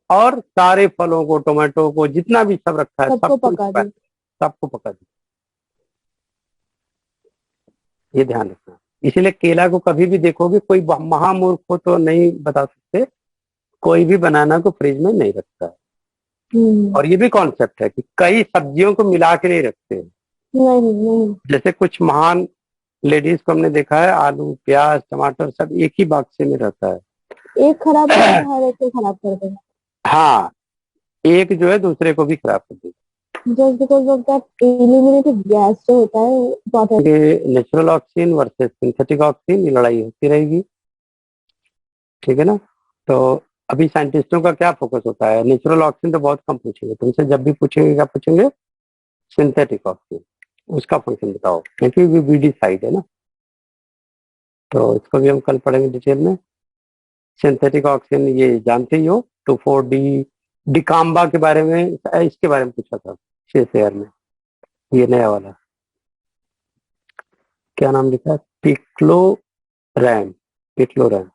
और सारे फलों को, टोमेटो को, जितना भी सब रखा है सबको पका दी। ये ध्यान रखना। इसीलिए केला को कभी भी देखोगे, कोई महामूर्ख को तो नहीं बता सकते, कोई भी बनाना को फ्रिज में नहीं रखता है। और ये भी कॉन्सेप्ट है कि कई सब्जियों को मिला के नहीं रखते हैं, नहीं नहीं। जैसे कुछ महान लेडीज को हमने देखा है, आलू प्याज टमाटर सब एक ही बक्से में रहता है। एक खराब होगा तो हर एक को खराब कर देगा। हाँ, एक जो है दूसरे को भी खराब कर देगा। Just because of that illuminated gas जो होता है वो बहुत है। Natural oxygen versus synthetic oxygen, ये लड़ाई होती रहेगी, ठीक है ना। तो अभी साइंटिस्टों का क्या फोकस होता है, नेचुरल ऑक्सीजन तो बहुत कम पूछेंगे तुमसे, जब भी पूछेंगे क्या पूछेंगे, सिंथेटिक ऑक्सीजन, उसका फंक्शन बताओ, क्योंकि वो बीडी साइड है ना। तो इसको भी हम कल पढ़ेंगे डिटेल में। सिंथेटिक ऑक्सीजन ये जानते ही हो, 2,4-D, डिकाम्बा के बारे में, इसके बारे में पूछा था 6 में, ये नया वाला क्या नाम लिखा है, पिक्लोरैम, पिक्लोरैम।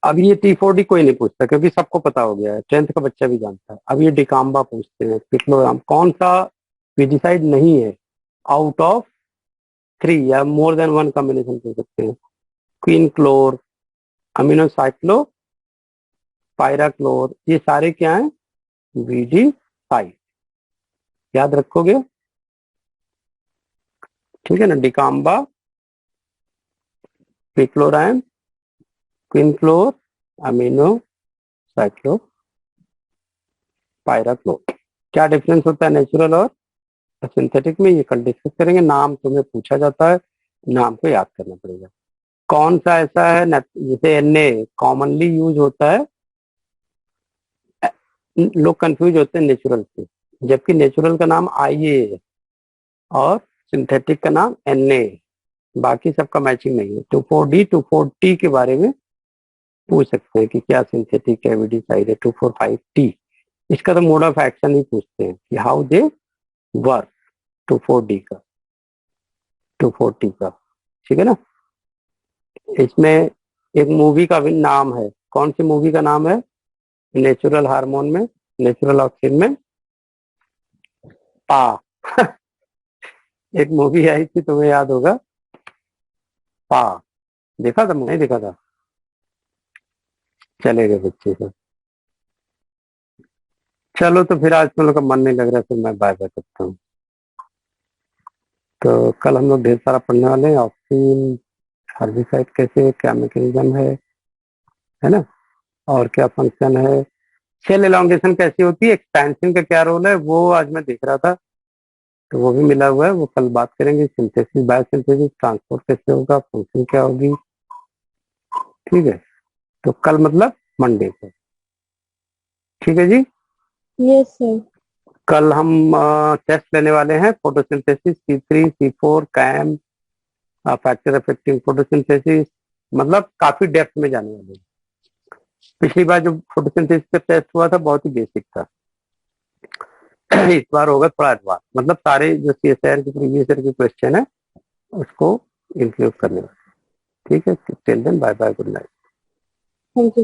अब ये T4D कोई नहीं पूछता क्योंकि सबको पता हो गया है, 10th का बच्चा भी जानता है। अब ये डिकाम्बा पूछते हैं, पिक्लोराम कौन सा विडिसाइड नहीं है, आउट ऑफ 3 या मोर देन 1 कॉम्बिनेशन पूछ सकते हैं। क्वीन क्लोर, अमीनोसाइक्लो, पायराक्लोर, ये सारे क्या हैं, विडिसाइड, याद रखोगे, ठीक है ना। डिकाम्बा, पिक्लोराम, क्वीन क्लोर, अमीनोसाइक्लो, पायराक्लोर। क्या डिफरेंस होता है नेचुरल और सिंथेटिक में, ये कल डिस्कस करेंगे। नाम तुम्हें पूछा जाता है, नाम को याद करना पड़ेगा। कौन सा ऐसा है जैसे Na कॉमनली यूज होता है, लोग कंफ्यूज होते हैं नेचुरल से, जबकि नेचुरल का नाम Ia है और सिंथेटिक का नाम Na, बाकी सबका मैचिंग नहीं है। 2,4-D 2,4-T के बारे में पूछ सकते हैं कि क्या सिंथेटिक है, विडिसाइड है। 2,4,5-T, इसका तो मोड ऑफ एक्शन ही पूछते हैं कि हाउ दे वर्क, 2,4-D का, 2,4-T का, ठीक है ना। इसमें एक मूवी का भी नाम है, कौन सी मूवी का नाम है, नेचुरल हार्मोन में, नेचुरल ऑक्सीजन में, पा एक मूवी आई थी, तुम्हें याद होगा, पा, देखा था, नहीं देखा था, चले गए बच्चे से। चलो तो फिर आज तुम लोग का मन नहीं लग रहा, फिर मैं बाय बाय करता हूँ। तो कल हम लोग ढेर सारा पढ़ने वाले हैं, ऑक्सीजन, हर्बिसाइड कैसे, क्या मैकेनिज्म है ना, और क्या फंक्शन है, सेल एलोंगेशन कैसी होती है, एक्सपेंशन का क्या रोल है, वो आज मैं देख रहा था, तो वो भी मिला हुआ है, वो कल बात करेंगे। सिंथेसिस, बायोसिंथेसिस, ट्रांसपोर्ट कैसे होगा, फंक्शन क्या होगी, ठीक है। तो कल मतलब मंडे को, ठीक है जी। Yes sir. कल हम टेस्ट लेने वाले हैं, photosynthesis, C3 C4 CAM, factor affecting photosynthesis, मतलब काफी डेप्थ में जाने वाले हैं। पिछली बार जो फोटोसिंथेसिस का टेस्ट हुआ था बहुत ही बेसिक था, इस बार होगा थोड़ा एडवांस, मतलब सारे जो CSIR के प्रीवियस ईयर के क्वेश्चन है उसको इंक्लूड करने वाले, ठीक है। Till then bye bye, good night. Thank you.